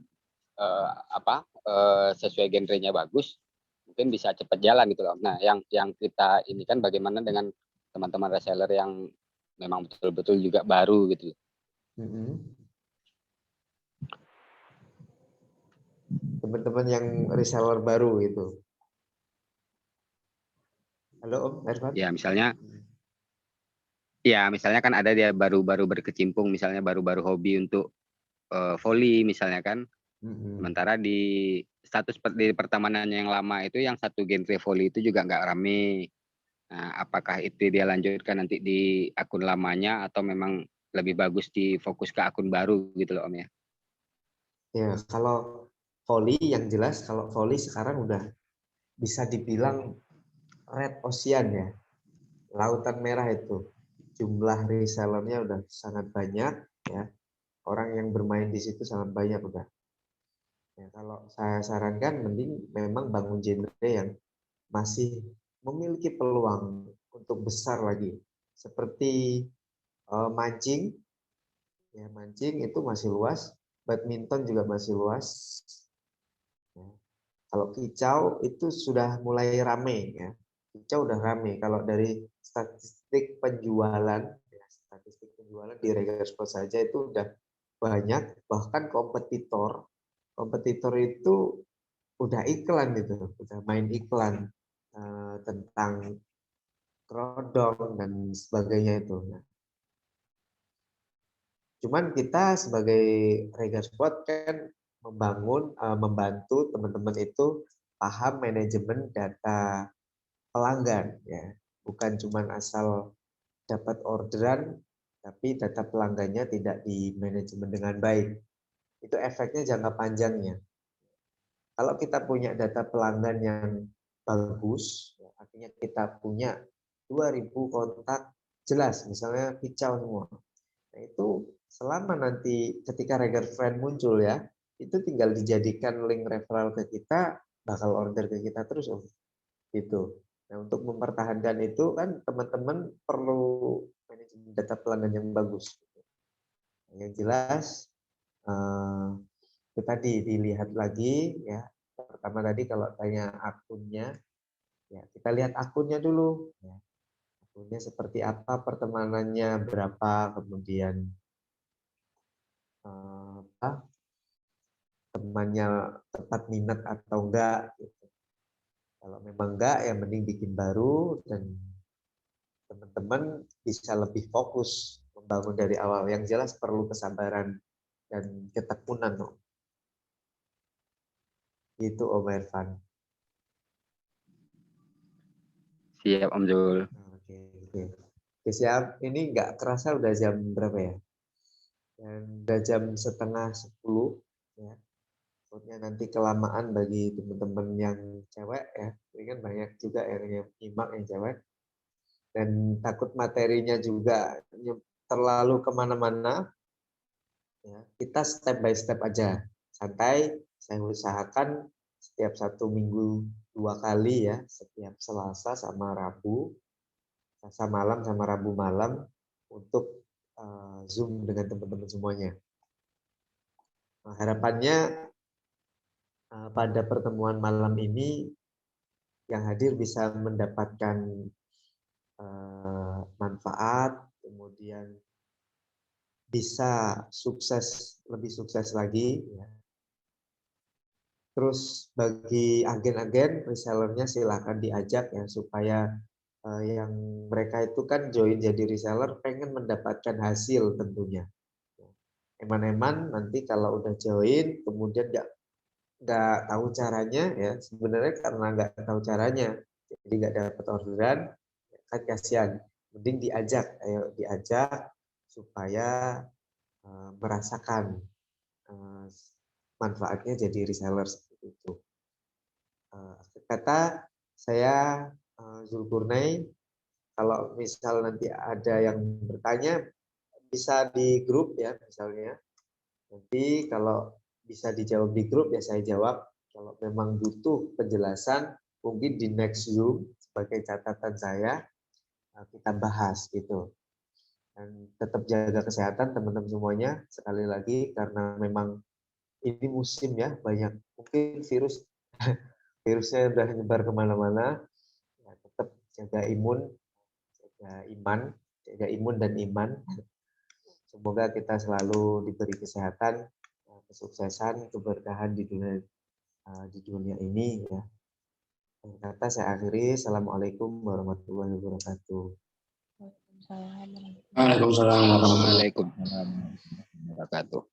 sesuai genrenya bagus, mungkin bisa cepat jalan gitu loh. Nah yang kita ini kan bagaimana dengan teman-teman reseller yang memang betul-betul juga baru gitu. Teman-teman yang reseller baru itu. Halo Om Ervan. Ya misalnya kan ada dia baru-baru berkecimpung, misalnya baru-baru hobi untuk volley misalnya kan. Sementara di status di pertemanannya yang lama itu yang satu genre volley itu juga nggak rame. Nah, apakah itu dia lanjutkan nanti di akun lamanya atau memang lebih bagus difokus ke akun baru gitu loh Om ya? Ya kalau volley yang jelas, kalau volley sekarang udah bisa dibilang red ocean ya, lautan merah itu. Jumlah resellernya udah sangat banyak ya, orang yang bermain di situ sangat banyak udah. Ya, kalau saya sarankan mending memang bangun genre yang masih memiliki peluang untuk besar lagi, seperti mancing. Ya, mancing itu masih luas, badminton juga masih luas. Ya. Kalau kicau itu sudah mulai rame ya. Kicau udah rame. Kalau dari statistik penjualan di Regersport saja itu udah banyak. Bahkan kompetitor itu udah iklan gitu, udah main iklan tentang kerodong dan sebagainya itu. Nah, cuman kita sebagai Regersport kan membantu teman-teman itu paham manajemen data pelanggan ya, bukan cuma asal dapat orderan tapi data pelanggannya tidak di manajemen dengan baik. Itu efeknya jangka panjangnya. Kalau kita punya data pelanggan yang bagus, ya, artinya kita punya 2000 kontak jelas, misalnya kicau semua. Nah, itu selama nanti ketika Reger Friend muncul ya, itu tinggal dijadikan link referral ke kita, bakal order ke kita terus Om. Gitu. Nah, untuk mempertahankan itu kan teman-teman perlu manajemen data pelanggan yang bagus. Yang jelas itu tadi dilihat lagi ya. Pertama tadi kalau tanya akunnya, ya kita lihat akunnya dulu. Ya. Akunnya seperti apa, pertemanannya berapa, kemudian temannya tepat minat atau enggak. Gitu. Kalau memang enggak, ya mending bikin baru dan teman-teman bisa lebih fokus membangun dari awal. Yang jelas perlu kesabaran dan ketekunan. Itu Om Ervan. Siap Om Jul. Oke, siap. Ini nggak kerasa udah jam berapa ya? Dan udah jam 9:30 ya. Takutnya nanti kelamaan bagi teman-teman yang cewek ya. Ini kan banyak juga yang nyimak yang cewek. Dan takut materinya juga terlalu kemana-mana. Ya, kita step by step aja. Santai, saya usahakan setiap 1 minggu 2 kali ya. Setiap Selasa sama Rabu. Selasa malam sama Rabu malam untuk Zoom dengan teman-teman semuanya. Nah, harapannya pada pertemuan malam ini yang hadir bisa mendapatkan manfaat, kemudian bisa sukses, lebih sukses lagi. Ya. Terus bagi agen-agen resellernya silakan diajak ya supaya yang mereka itu kan join jadi reseller pengen mendapatkan hasil tentunya. Eman-eman nanti kalau udah join kemudian nggak tahu caranya ya sebenarnya karena nggak tahu caranya jadi nggak dapat orderan kan kasihan. Mending diajak supaya merasakan manfaatnya jadi reseller seperti itu. Kata saya Zulkurnai, kalau misal nanti ada yang bertanya bisa di grup ya misalnya. Nanti kalau bisa dijawab di grup ya saya jawab. Kalau memang butuh penjelasan mungkin di next Zoom sebagai catatan saya kita bahas gitu. Dan tetap jaga kesehatan teman-teman semuanya sekali lagi karena memang ini musim ya banyak mungkin virusnya udah nyebar kemana-mana ya, tetap jaga imun dan iman semoga kita selalu diberi kesehatan kesuksesan keberkahan di dunia ini ya. Kata saya akhiri assalamualaikum warahmatullahi wabarakatuh. Waalaikumsalam warahmatullahi Waalaikumsalam wabarakatuh. Waalaikumsalam.